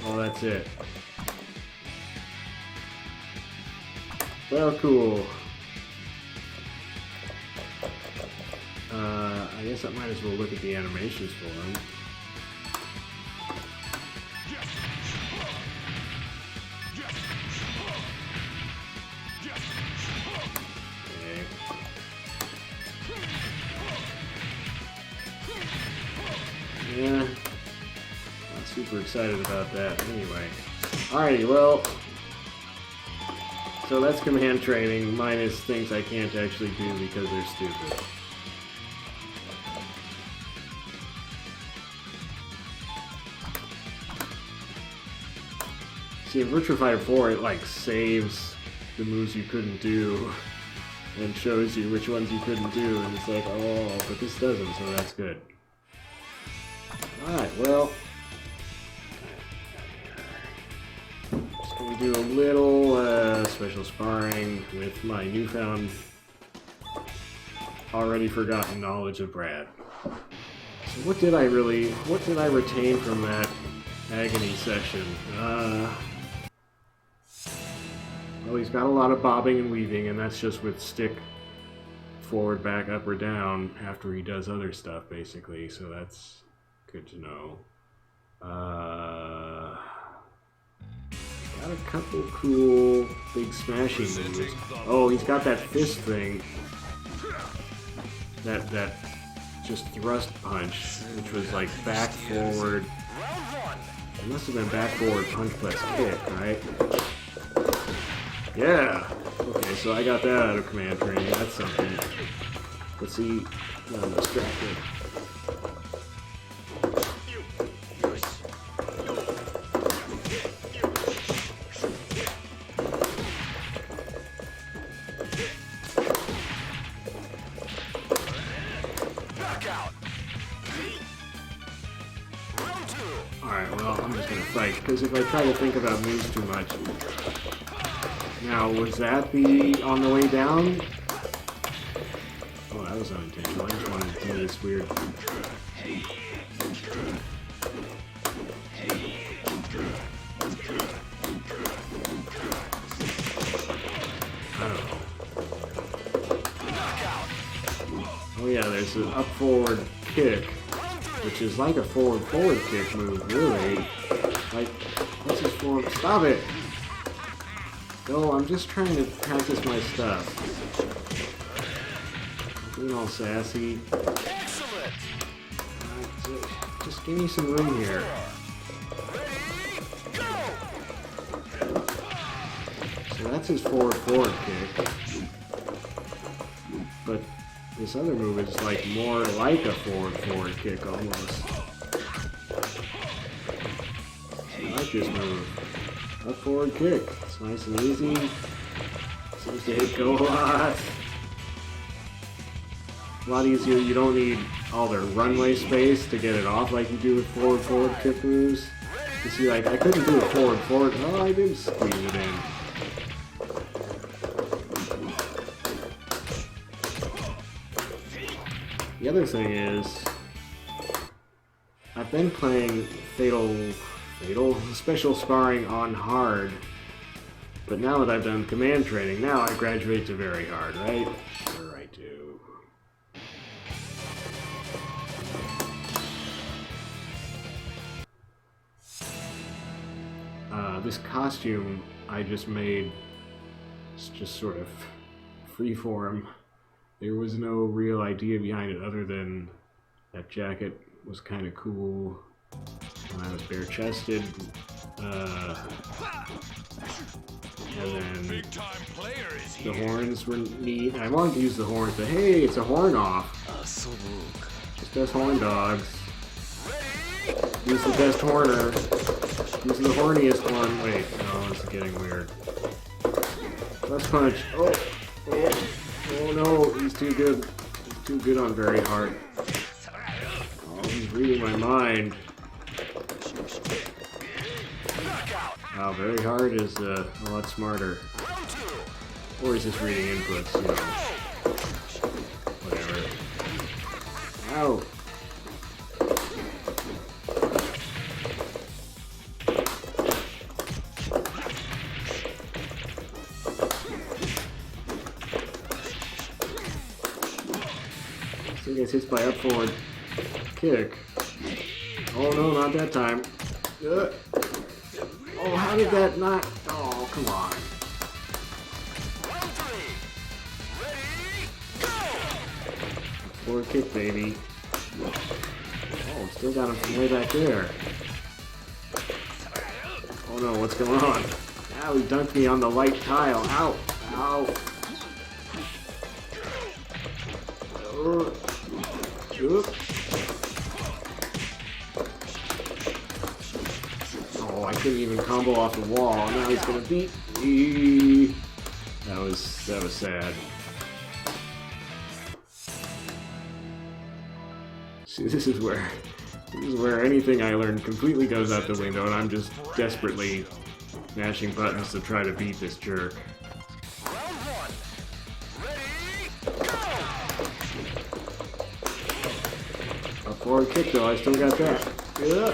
Oh, that's it. Well, cool. I guess I might as well look at the animations for them. Okay. Yeah, not super excited about that anyway. Alrighty, well, so that's command training minus things I can't actually do because they're stupid. See, in Virtua Fighter 4, it like saves the moves you couldn't do and shows you which ones you couldn't do, and it's like, oh, but this doesn't, so that's good. Alright, well, just gonna do a little special sparring with my newfound, already forgotten knowledge of Brad. So what did I retain from that agony session? Well, he's got a lot of bobbing and weaving, and that's just with stick forward, back, up, or down after he does other stuff, basically, so that's good to know. Got a couple cool big smashing moves. Oh, he's got that fist thing. That just thrust punch, which was like back, forward. It must have been back, forward, punch plus kick, right? Yeah! Okay, so I got that out of command training. That's something. Let's see. Now I'm distracted. Alright, well, I'm just gonna fight, because if I try to think about moves too much... Now, was that the on the way down? Oh, that was unintentional. I just wanted to do this weird... I don't know. Oh yeah, there's an up-forward kick, which is like a forward kick move, really. Like, what's his forward? Stop it! No, I'm just trying to practice my stuff. I'm being all sassy. Excellent. Just give me some room here. So that's his forward kick. But this other move is like more like a forward kick almost. I like this move. Up forward kick. It's nice and easy. Seems to hit go a lot. A lot easier. You don't need all the runway space to get it off like you do with forward kick moves. You see, like, I couldn't do a forward. Oh, I did squeeze it in. The other thing is, I've been playing Special Sparring on hard, but now that I've done command training, now I graduate to very hard, right? Sure I do. This costume I just made, it's just sort of freeform. There was no real idea behind it other than that jacket was kind of cool. And I was bare-chested, and then the horns were neat. I wanted to use the horns, but hey, it's a horn off. Just us horn dogs. Use the best horner. Use the horniest one. Wait, no, this is getting weird. Let's punch. Oh no, he's too good. He's too good on very hard. Oh, he's reading my mind. Wow, very hard is a lot smarter. Or he's just reading inputs, you know. Whatever. Ow! So he gets hit by up forward kick. Oh no, not that time. Oh, how did that not? Oh, come on. Forward kick, baby. Oh, still got him from way back there. Oh no, what's going on? Ow, he dunked me on the light tile. Ow! Ow! Oh, I couldn't even combo off the wall. Now he's gonna beat me. That was sad. See, this is where anything I learned completely goes out the window, and I'm just desperately mashing buttons to try to beat this jerk. Round one. Ready, go! A forward kick though, I still got that. Yeah.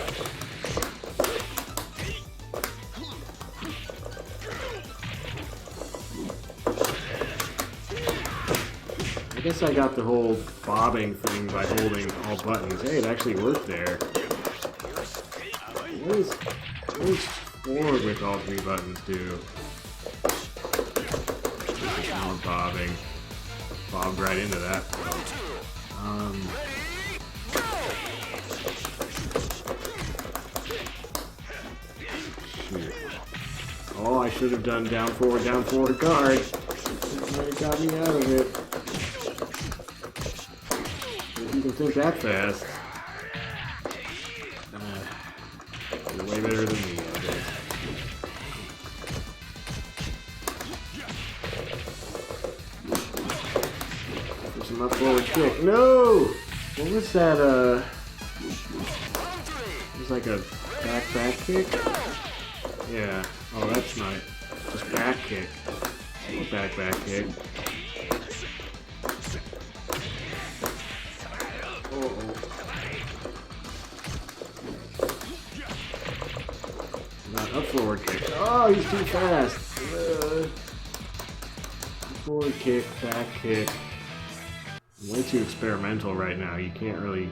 I guess I got the whole bobbing thing by holding all buttons. Hey, it actually worked there. What does forward with all three buttons do? More bobbing. Bobbed right into that. Shoot. Oh, I should have done down forward guard. That might have got me out of it. If you can think that fast. You're way better than me, I guess. There's some up forward kick. No! What was that, it was like a back kick? Yeah. Oh, that's not just back kick. Back kick. Uh-oh. Not up forward kick. Oh, he's too fast. Forward kick, back kick. I'm way too experimental right now. You can't really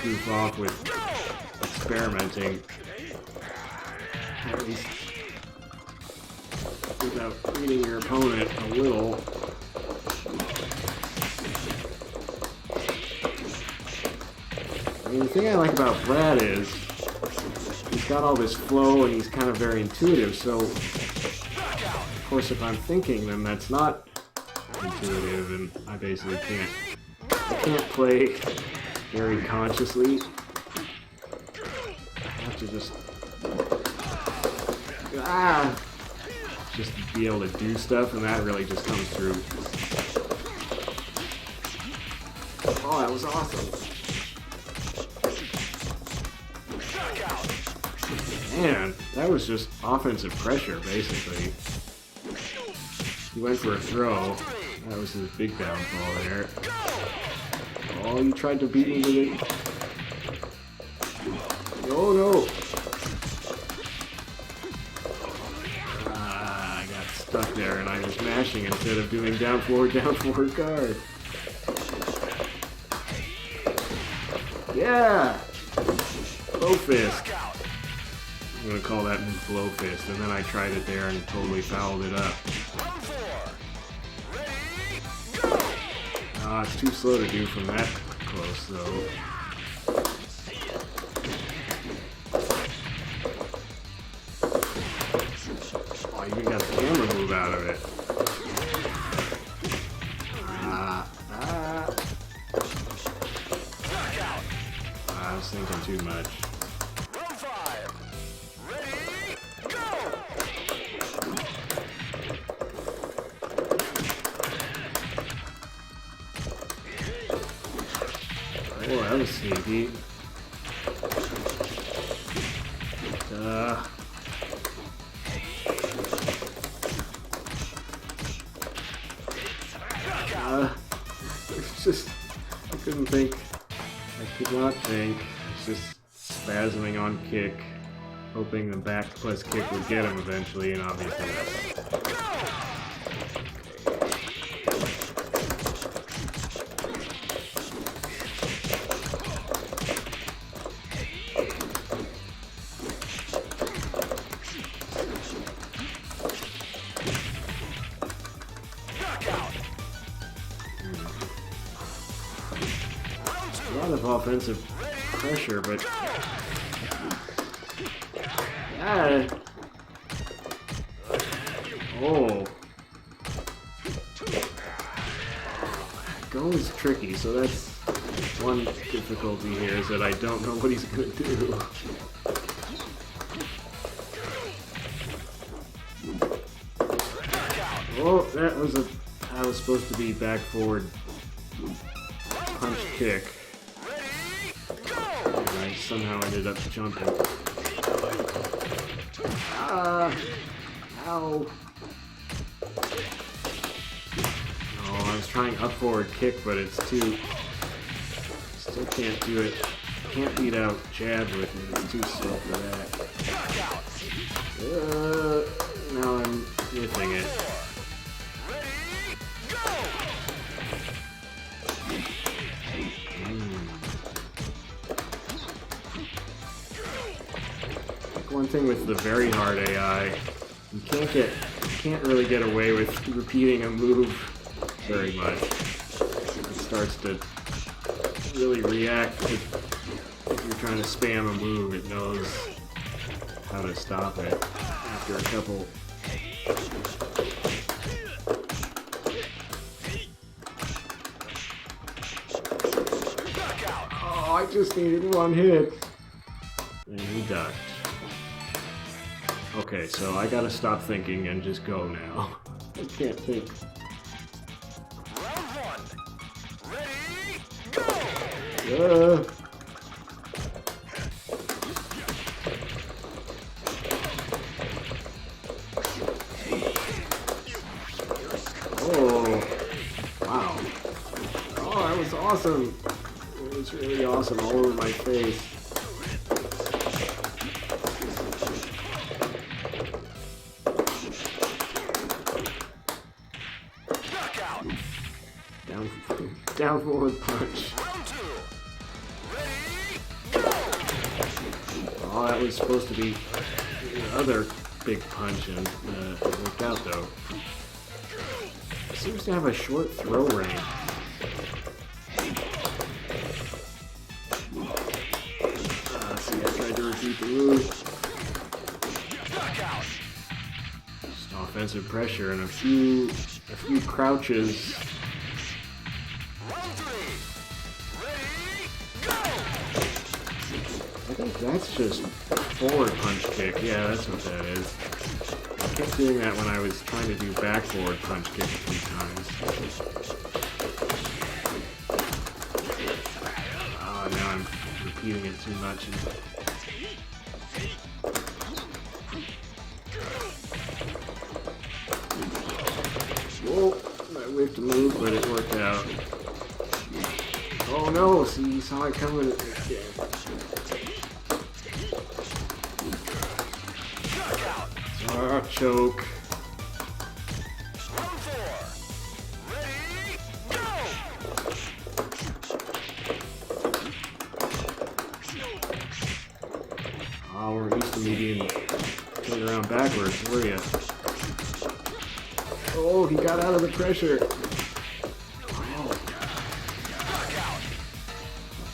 goof off with experimenting. At least without beating your opponent a little. I mean, the thing I like about Brad is he's got all this flow and he's kind of very intuitive, so of course if I'm thinking then that's not intuitive and I basically can't play very consciously. I have to just be able to do stuff, and that really just comes through. Oh, that was awesome. Man, that was just offensive pressure, basically. He went for a throw. That was his big downfall there. Oh, you tried to beat me with it. Oh, no. I got stuck there, and I was mashing instead of doing down forward guard. Yeah! Blow fist. I'm gonna call that move blow fist, and then I tried it there and totally fouled it up. It's too slow to do from that close, though. Oh, I even got the camera move out of it. I was thinking too much. Oh, that was sneaky. It's just, I couldn't think. I could not think. It's just spasming on kick, hoping the back plus kick would get him eventually, and obviously that's... A lot of offensive pressure, but goal is tricky, so that's one difficulty here is that I don't know what he's gonna do. Oh, that was supposed to be back forward punch kick. And I somehow ended up jumping. Ow. Oh, I was trying up forward kick, but it's too... Still can't do it. Can't beat out jabs with it. It's too slow for that. Now I'm missing it. One thing with the very hard AI, you can't really get away with repeating a move very much. It starts to really react to if you're trying to spam a move. It knows how to stop it after a couple. Oh, I just needed one hit. And he ducked. Okay, so I gotta stop thinking and just go now. I can't think. Round one. Ready, go! Oh, wow. Oh, that was awesome. It was really awesome all over my face. Down forward punch. Oh, that was supposed to be the other big punch, and it worked out though. It seems to have a short throw range. See, I tried to repeat the move. Just offensive pressure and a few crouches. I think that's just forward punch kick. Yeah, that's what that is. I kept doing that when I was trying to do back forward punch kick a few times. Oh, now I'm repeating it too much. Whoa, I whipped a move, but it worked out. Oh no, see, you saw it coming. Oh, choke. Oh, we're used to me being turned around backwards, were ya? Oh, he got out of the pressure. Oh.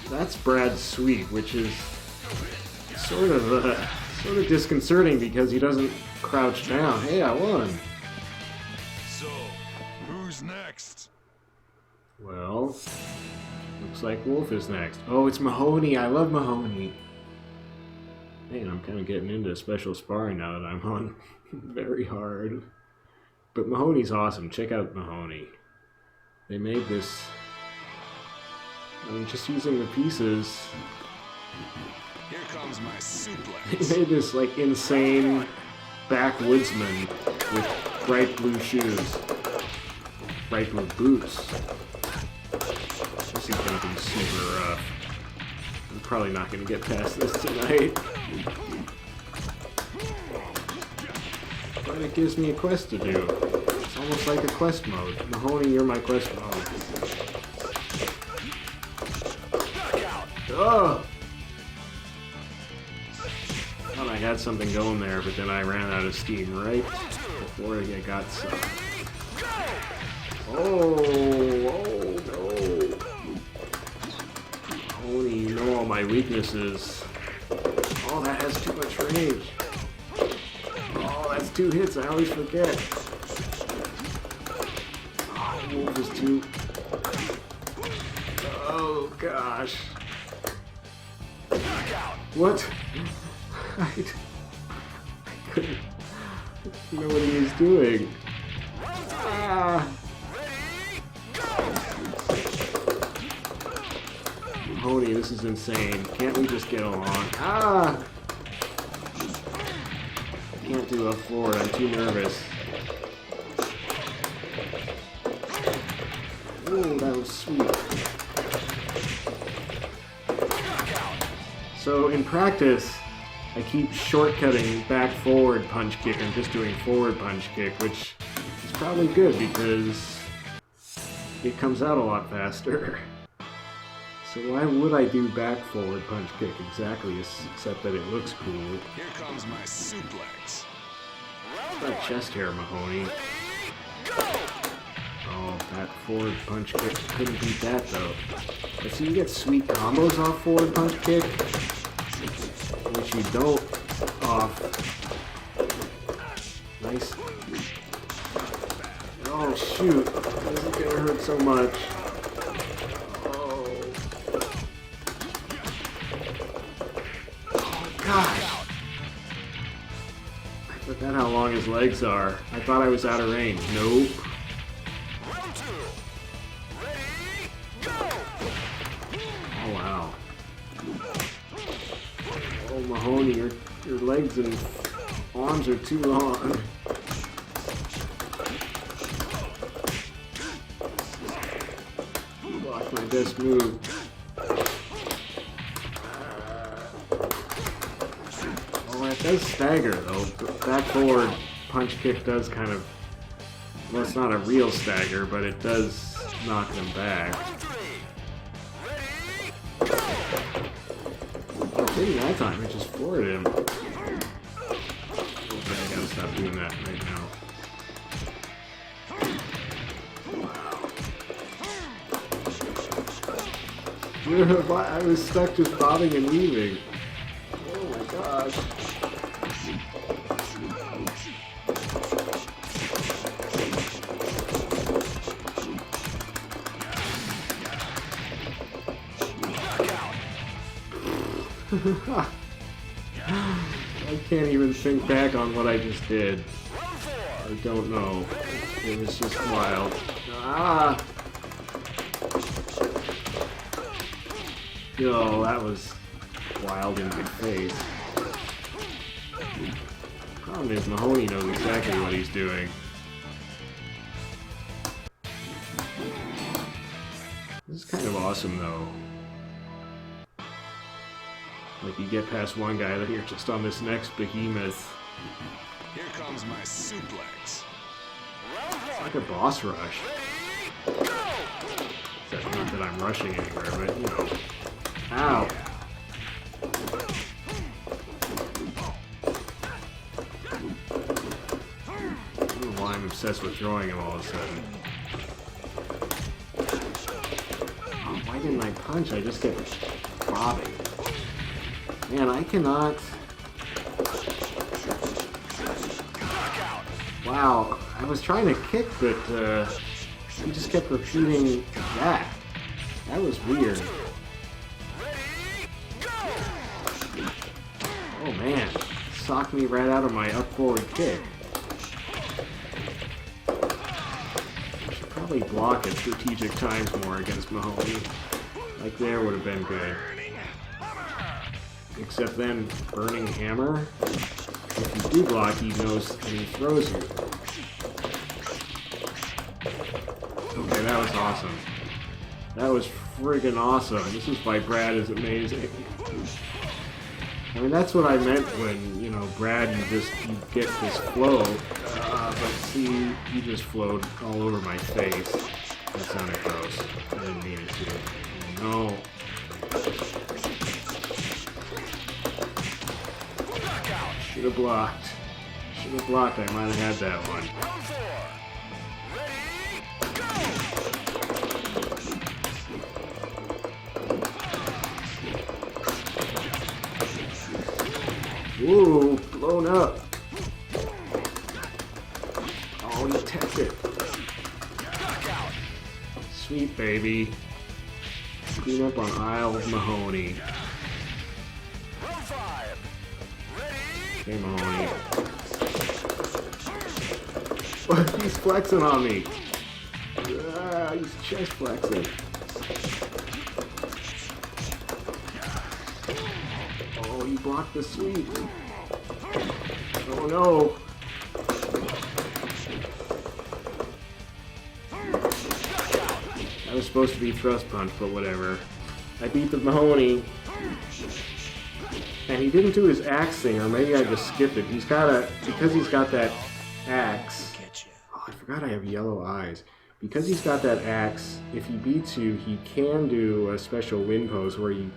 That's Brad's sweep, which is sort of disconcerting because he doesn't crouch down. Hey, I won. So, who's next? Well, looks like Wolf is next. Oh, it's Mahoney. I love Mahoney. Man, I'm kind of getting into special sparring now that I'm on very hard. But Mahoney's awesome. Check out Mahoney. They made this... I mean, just using the pieces... Here comes my suplex. They made this, like, insane backwoodsman with bright blue shoes. Bright blue boots. This is gonna be super rough. I'm probably not gonna get past this tonight. But it gives me a quest to do. It's almost like a quest mode. Mahoney, you're my quest mode. Oh! Thought I had something going there, but then I ran out of steam right before I got some. Oh no. Mahoney, you know all my weaknesses. Oh, that has too much range. Oh, that's 2 hits, I always forget. Oh, Wolf is too... Oh gosh. What? I couldn't know what he was doing. Ah. Mahoney, this is insane. Can't we just get along? Ah! I can't do a forward, I'm too nervous. Ooh, that was sweet. So in practice, I keep shortcutting back forward punch kick and just doing forward punch kick, which is probably good because it comes out a lot faster. So why would I do back forward punch kick exactly, except that it looks cool? Here comes my suplex. That chest hair, Mahoney. Oh, that forward punch kick. Couldn't beat that though. But see, you get sweet combos off forward punch kick, which you don't off. Nice. Oh shoot! This is gonna hurt so much. Gosh. I forgot how long his legs are. I thought I was out of range. Nope. Oh wow. Oh Mahoney, your legs and arms are too long. Block my best move. It does stagger though. Back forward punch kick does kind of, well, it's not a real stagger, but it does knock them back. Oh, didn't that time, it just floored him. Okay, I gotta stop doing that right now. Wow. I was stuck just bobbing and weaving. Oh my gosh. I can't even think back on what I just did. I don't know. It was just wild. Ah! Yo, that was wild in my face. Problem is, Mahoney knows exactly what he's doing. This is kind of awesome, though. Like, you get past one guy that you're just on this next behemoth. Here comes my suplex. It's like a boss rush. Except not that I'm rushing anywhere, but, you know. Ow! I don't know why I'm obsessed with throwing him all of a sudden. Oh, why didn't I punch? I just kept bobbing. Man, I cannot... Wow, I was trying to kick, but he just kept repeating that. That was weird. Oh man, socked me right out of my up forward kick. I should probably block at strategic times more against Mahoney. Like there would have been good. Except then, Burning Hammer, if you do block, he knows and he throws you. Okay, that was awesome. That was friggin' awesome. This is by Brad is amazing. I mean, that's what I meant when, you know, Brad, you get this flow, but see, you just flowed all over my face. That sounded gross. I didn't mean it to. Oh, no. Should have blocked. Should have blocked. I might have had that one. Ooh, blown up. Oh, he teched it. Sweet baby. team up on Isle of Mahoney. Okay, Mahoney. He's flexing on me. He's chest flexing. Oh, he blocked the sweep. Oh no. That was supposed to be thrust punch, but whatever. I beat the Mahoney. And he didn't do his axe thing, or maybe I just skipped it. He's got a, because he's got that axe. Oh, I forgot I have yellow eyes. Because he's got that axe, if he beats you, he can do a special wind pose where he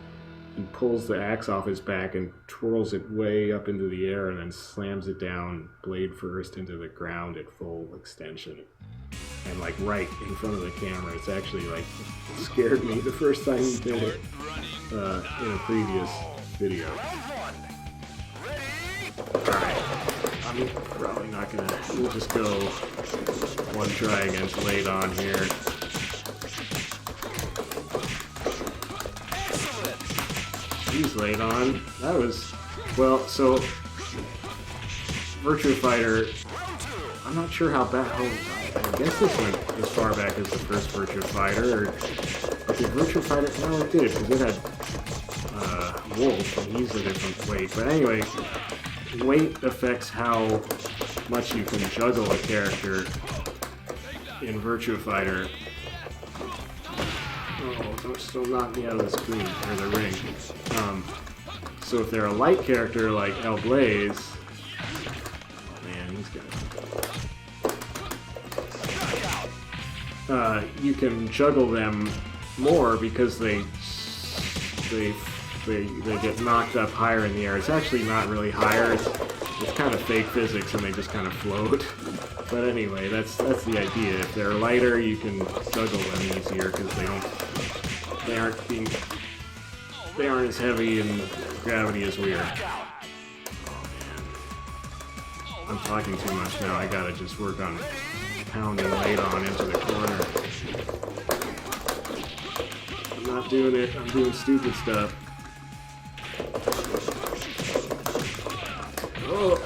pulls the axe off his back and twirls it way up into the air and then slams it down blade first into the ground at full extension. And like right in front of the camera. It's actually like scared me the first time he did it in a previous video. Alright, I'm probably not gonna, we'll just go one try against Ladon here. Jeez, Ladon, that was, well, so, Virtua Fighter, I'm not sure how bad, I guess this went as far back as the first Virtua Fighter, but the Virtua Fighter, no it did, because it had Wolf, and he's a different weight. But anyway, weight affects how much you can juggle a character in Virtua Fighter. Oh, don't still knock me out of the screen, or the ring. So if they're a light character like El Blaze, oh man, he's gonna... you can juggle them more because they get knocked up higher in the air. It's actually not really higher. It's kind of fake physics, and they just kind of float. But anyway, that's the idea. If they're lighter, you can juggle them easier because they aren't as heavy and gravity is weird. Oh man, I'm talking too much now. I gotta just work on pounding Ladon into the corner. I'm not doing it. I'm doing stupid stuff. Oh.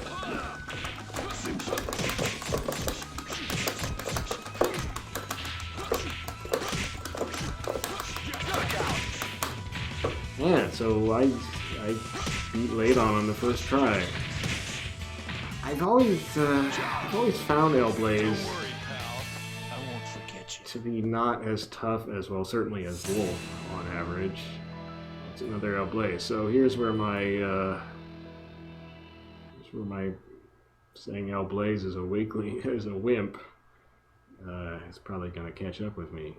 Yeah, so I beat Ladon on the first try. I've always found El Blaze to be not as tough as, well, certainly as Wolf on average. It's another El Blaze. So here's where my saying El Blaze is a weakling, is a wimp, is probably gonna catch up with me.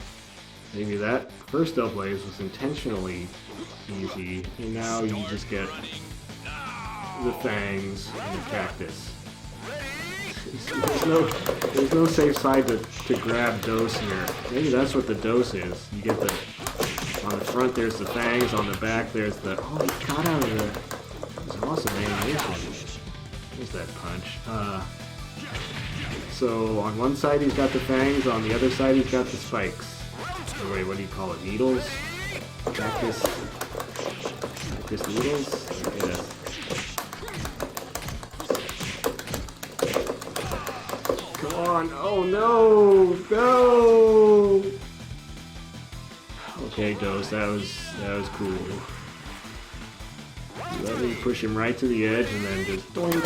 Maybe that first El Blaze was intentionally easy, and now you just get the fangs and the cactus. There's no safe side to grab dose here. Maybe that's what the dose is. You get the, on the front there's the fangs, on the back there's the, oh, he got out of the, it's awesome animation. There's that punch. So on one side he's got the fangs, on the other side he's got the spikes. Or wait, what do you call it? Needles? Cactus needles? Yeah. Come on! Oh no! No! Okay, Dose, that was cool. Let me push him right to the edge and then just doink.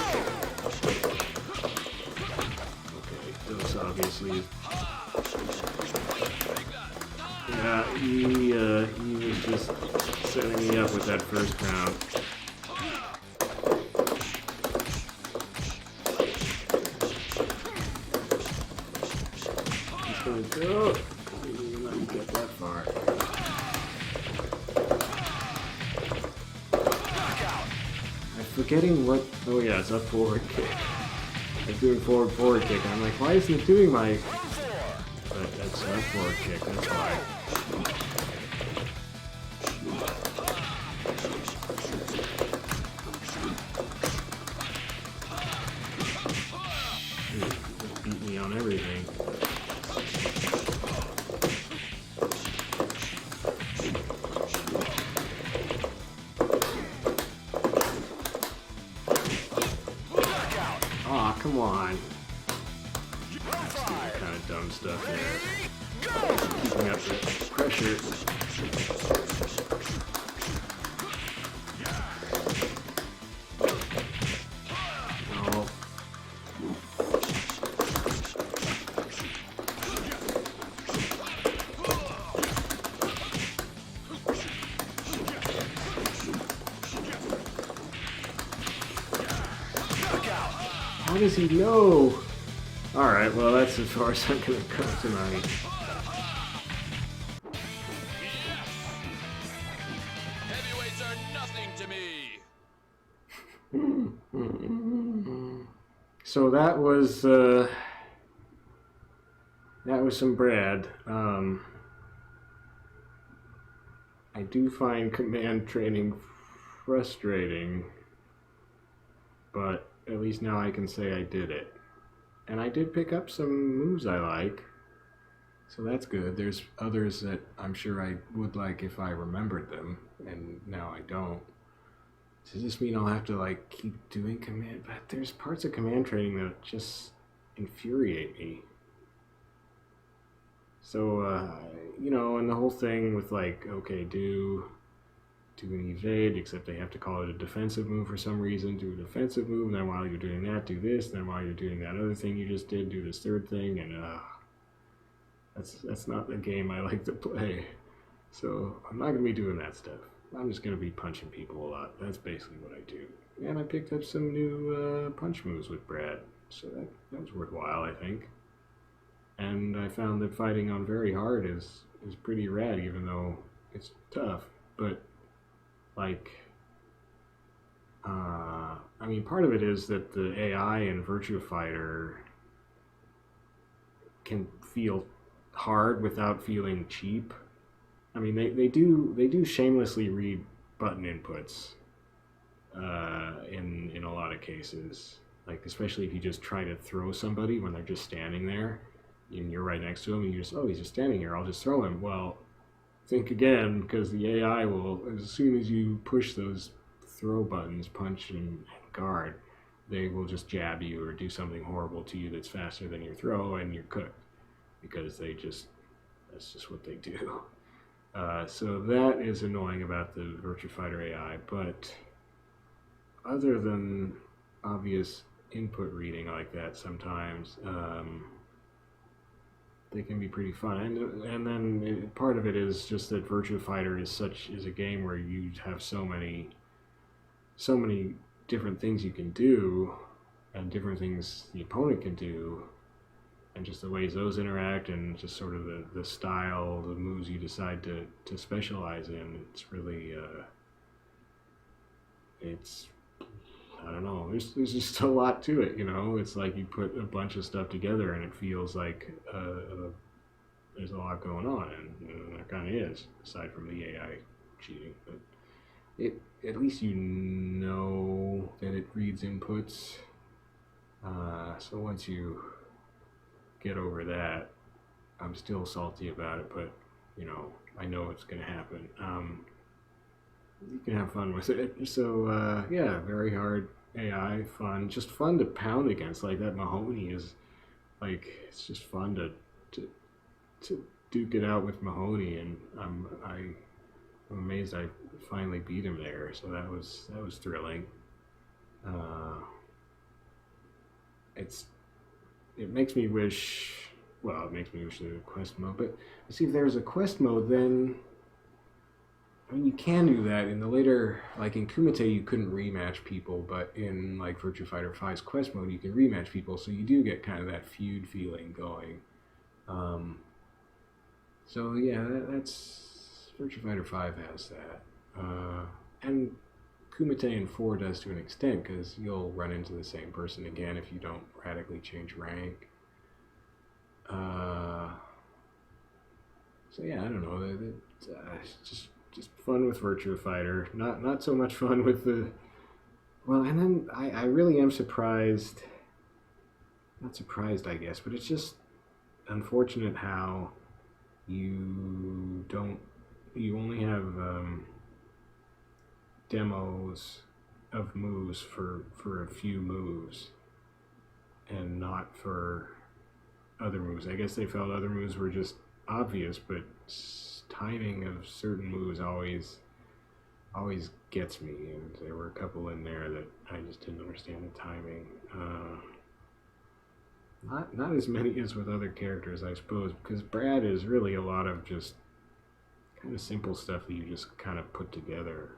Okay, Dose obviously. Yeah, he was just setting me up with that first round. He's gonna go. He didn't even let me get that far. I'm forgetting what. Oh yeah, it's a forward kick. I'm doing forward kick. I'm like, why isn't it doing my? But that's a forward kick. That's why. Beat me on everything. come on. Just doing kind of dumb stuff there. Keeping up the pressure. Oh. How does he know? Alright, well that's as far as I'm gonna go tonight. Heavyweights are nothing to me. So that was some Brad. I do find command training frustrating, but at least now I can say I did it. And I did pick up some moves I like, so that's good. There's others that I'm sure I would like if I remembered them, and now I don't. Does this mean I'll have to like keep doing command? But there's parts of command training that just infuriate me. So, you know, and the whole thing with like, okay, do an evade, except they have to call it a defensive move for some reason. Do a defensive move, and then while you're doing that, do this. And then while you're doing that other thing you just did, do this third thing. And that's not the game I like to play. So I'm not gonna be doing that stuff. I'm just gonna be punching people a lot. That's basically what I do. And I picked up some new punch moves with Brad, so that was worthwhile, I think. And I found that fighting on very hard is pretty rad, even though it's tough. But like, I mean, part of it is that the AI in Virtua Fighter can feel hard without feeling cheap. I mean, they do shamelessly read button inputs in a lot of cases. Like, especially if you just try to throw somebody when they're just standing there, and you're right next to him, and you just, oh, he's just standing here, I'll just throw him. Well, think again, because the AI will, as soon as you push those throw buttons, punch and guard, they will just jab you or do something horrible to you that's faster than your throw, and you're cooked. Because that's just what they do. So that is annoying about the Virtua Fighter AI, but other than obvious input reading like that sometimes, they can be pretty fun. And then part of it is just that Virtua Fighter is a game where you have so many different things you can do, and different things the opponent can do, and just the ways those interact, and just sort of the style, the moves you decide to specialize in. It's really, I don't know, there's just a lot to it, you know? It's like you put a bunch of stuff together and it feels like there's a lot going on, and there kind of is, aside from the AI cheating. But at least you know that it reads inputs, so once you get over that, I'm still salty about it, but you know, I know it's gonna happen. You can have fun with it. So yeah, very hard AI, fun, just fun to pound against. Like that Mahoney is like, it's just fun to duke it out with Mahoney, and I'm amazed I finally beat him there. So that was thrilling. It makes me wish, well, it makes me wish there was a quest mode, but see, if there's a quest mode, then, I mean, you can do that. In the later, like in Kumite, you couldn't rematch people, but in like Virtua Fighter 5's quest mode, you can rematch people, so you do get kind of that feud feeling going. So yeah, that's, Virtua Fighter 5 has that. And Kumite in 4 does to an extent, because you'll run into the same person again if you don't radically change rank. So yeah, I don't know. It's just fun with Virtua Fighter. Not so much fun with the. Well, and then I really am surprised. Not surprised, I guess, but it's just unfortunate how you only have demos of moves for a few moves. and not for other moves. I guess they felt other moves were just obvious, but timing of certain moves always gets me, and there were a couple in there that I just didn't understand the timing. Not as many as with other characters, I suppose, because Brad is really a lot of just kind of simple stuff that you just kind of put together.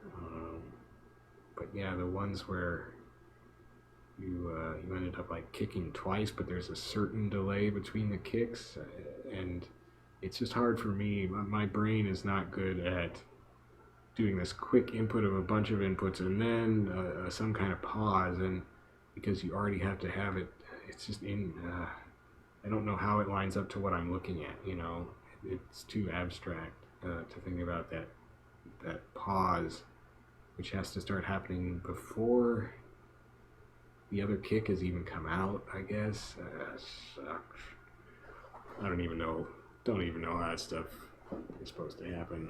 But yeah, the ones where you ended up like kicking twice, but there's a certain delay between the kicks, and it's just hard for me. My brain is not good at doing this quick input of a bunch of inputs and then some kind of pause, and because you already have to have it, it's just I don't know how it lines up to what I'm looking at, you know. It's too abstract to think about that pause, which has to start happening before the other kick has even come out, I guess. Sucks. I don't even know how that stuff is supposed to happen.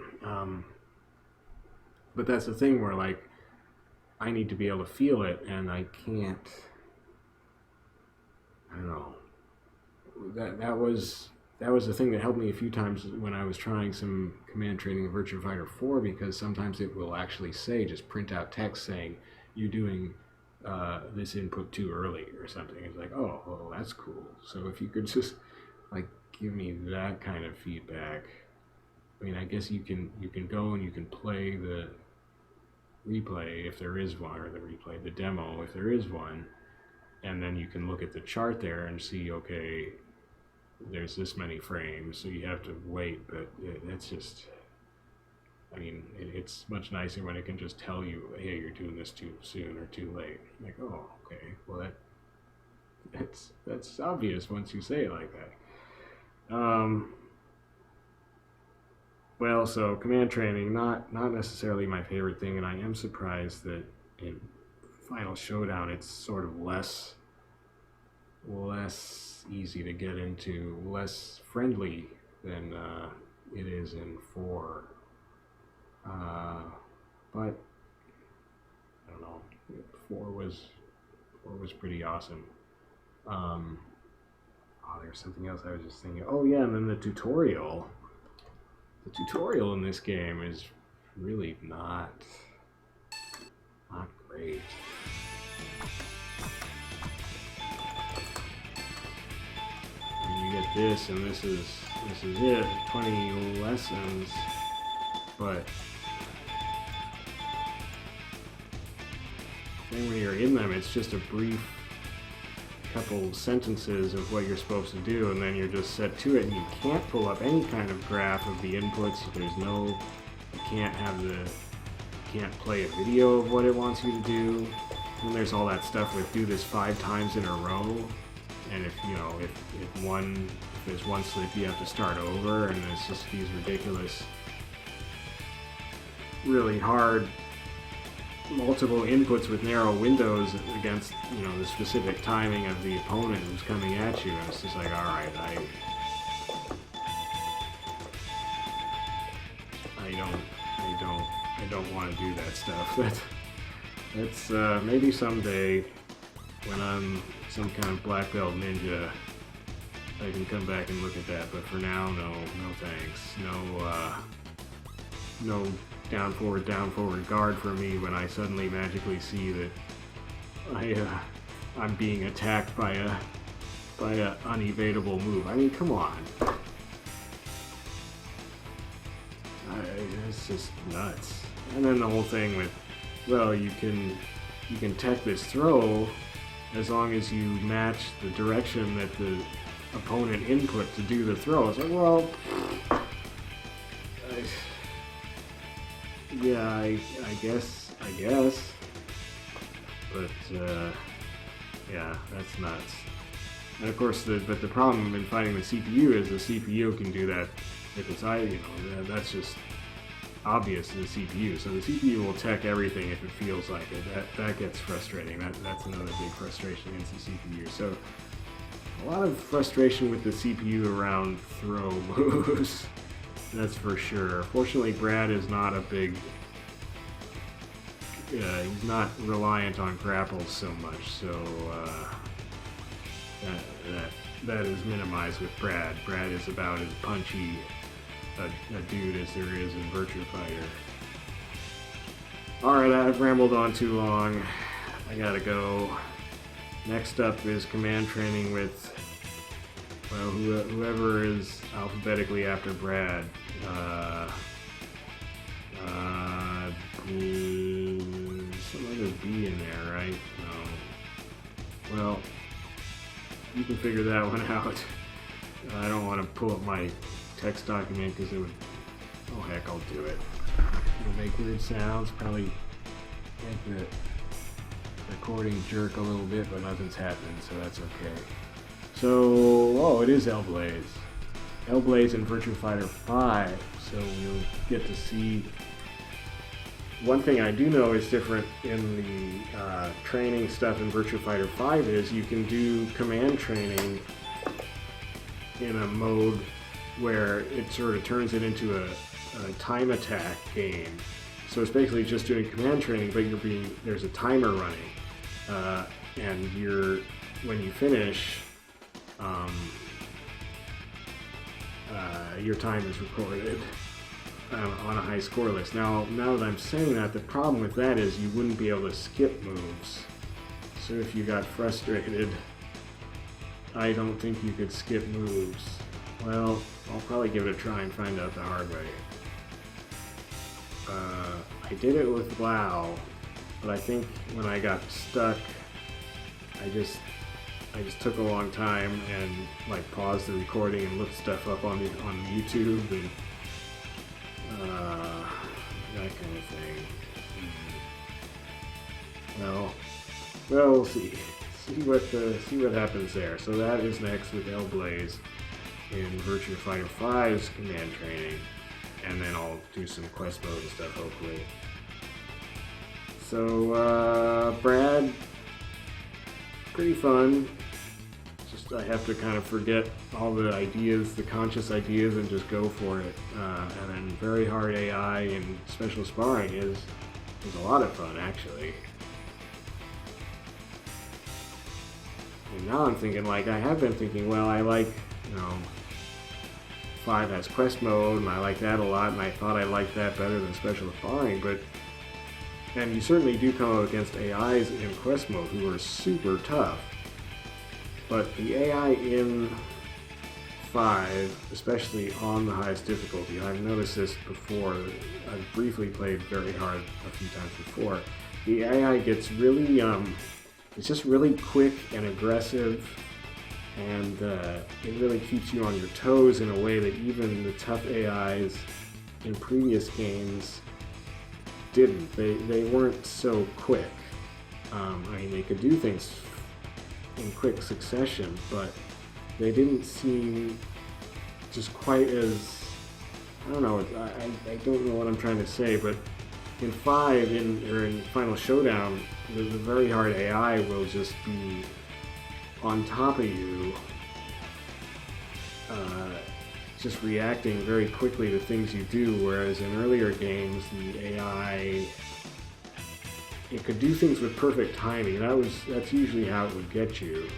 But that's the thing where, like, I need to be able to feel it, and I can't. I don't know. That was the thing that helped me a few times when I was trying some command training in Virtua Fighter 4, because sometimes it will actually say, just print out text saying, you're doing this input too early or something. It's like, oh, well, that's cool. So if you could just, like, give me that kind of feedback. I mean, I guess you can go and you can play the replay if there is one, or the demo if there is one, and then you can look at the chart there and see, okay, there's this many frames, so you have to wait, but it's just, I mean, it's much nicer when it can just tell you, hey, you're doing this too soon or too late. Like, oh, okay, well, that's obvious once you say it like that. Well, so command training, not necessarily my favorite thing, and I am surprised that in Final Showdown it's sort of less easy to get into, less friendly than it is in 4. But I don't know, 4 was pretty awesome. Oh, there's something else I was just thinking. Oh yeah, and then the tutorial. The tutorial in this game is really not great. I mean, you get this, and this is it, 20 lessons, but then when you're in them, it's just a brief couple sentences of what you're supposed to do, and then you're just set to it, and you can't pull up any kind of graph of the inputs. You can't play a video of what it wants you to do. And there's all that stuff with do this 5 times in a row, and if there's one slip, you have to start over, and it's just these ridiculous, really hard multiple inputs with narrow windows against, you know, the specific timing of the opponent who's coming at you, and it's just like, alright, I don't want to do that stuff. That's maybe someday when I'm some kind of black belt ninja, I can come back and look at that, but for now, no thanks. No down forward guard for me when I suddenly magically see that I'm being attacked by a unevadable move. I mean, come on. It's just nuts. And then the whole thing with, well, you can tech this throw as long as you match the direction that the opponent input to do the throw. It's like, well, yeah, I guess. But yeah, that's nuts. And of course, the problem in fighting the CPU is the CPU can do that if it's that's just obvious to the CPU. So the CPU will tech everything if it feels like it. That gets frustrating. That's another big frustration against the CPU. So a lot of frustration with the CPU around throw moves. That's for sure. Fortunately, Brad is not a big... he's not reliant on grapples so much, so That is minimized with Brad. Brad is about as punchy a dude as there is in Virtua Fighter. Alright, I've rambled on too long. I gotta go. Next up is command training with, well, whoever is alphabetically after Brad. Some other B in there, right? No. Well, you can figure that one out. I don't want to pull up my text document because it would... Oh heck, I'll do it. It'll make weird sounds, probably make the recording jerk a little bit, but nothing's happened, so that's okay. So, oh, it is L-Blaze. L-Blaze in Virtua Fighter 5, so you'll get to see... One thing I do know is different in the training stuff in Virtua Fighter 5 is you can do command training in a mode where it sort of turns it into a time attack game. So it's basically just doing command training, but there's a timer running, and when you finish, your time is recorded on a high score list. Now that I'm saying that, the problem with that is you wouldn't be able to skip moves. So if you got frustrated, I don't think you could skip moves. Well, I'll probably give it a try and find out the hard way. I did it with WoW, but I think when I got stuck, I just took a long time and like paused the recording and looked stuff up on YouTube and that kind of thing. Well, we'll see. See what happens there. So that is next with L-Blaze in Virtua Fighter 5's command training, and then I'll do some quest mode and stuff hopefully. So Brad, pretty fun. Just I have to kind of forget all the ideas, the conscious ideas, and just go for it. And then very hard AI and Special Sparring is a lot of fun actually. And now I'm thinking, like, I have been thinking, well, I like, 5 has quest mode, and I like that a lot, and I thought I liked that better than Special Sparring, and you certainly do come up against AIs in quest mode who are super tough. But the AI in 5, especially on the highest difficulty, I've noticed this before, I've briefly played very hard a few times before, the AI gets really, it's just really quick and aggressive, and it really keeps you on your toes in a way that even the tough AIs in previous games didn't. They weren't so quick. I mean, they could do things in quick succession, but they didn't seem just quite as, I don't know, I don't know what I'm trying to say, but in 5, in Final Showdown, the very hard AI will just be on top of you, just reacting very quickly to things you do, whereas in earlier games, the AI, it could do things with perfect timing. That's usually how it would get you.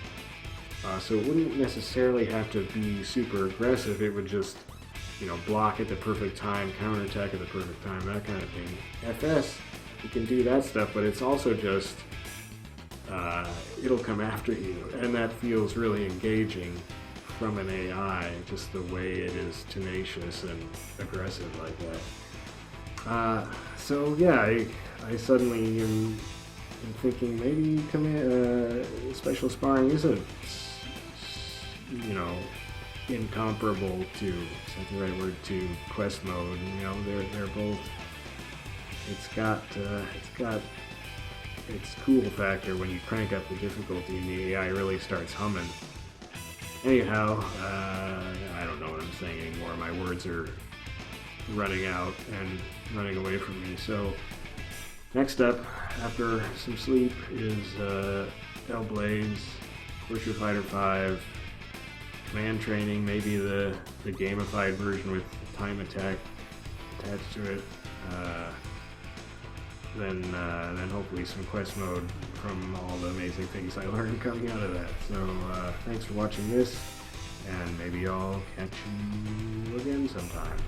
So it wouldn't necessarily have to be super aggressive. It would just, block at the perfect time, counterattack at the perfect time, that kind of thing. FS, you can do that stuff, but it's also just, it'll come after you, and that feels really engaging from an AI, just the way it is tenacious and aggressive like that. So yeah, I suddenly am thinking maybe Special Sparring isn't, incomparable to, is that the right word, to quest mode. They're both, it's got its cool factor when you crank up the difficulty and the AI really starts humming. Anyhow, I don't know what I'm saying anymore. My words are running out and running away from me. So next up, after some sleep, is L-Blaze, Virtua Fighter 5, command training, maybe the gamified version with time attack attached to it. then hopefully some quest mode from all the amazing things I learned coming out of that. So thanks for watching this, and maybe I'll catch you again sometime.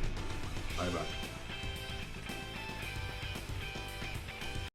Bye bye.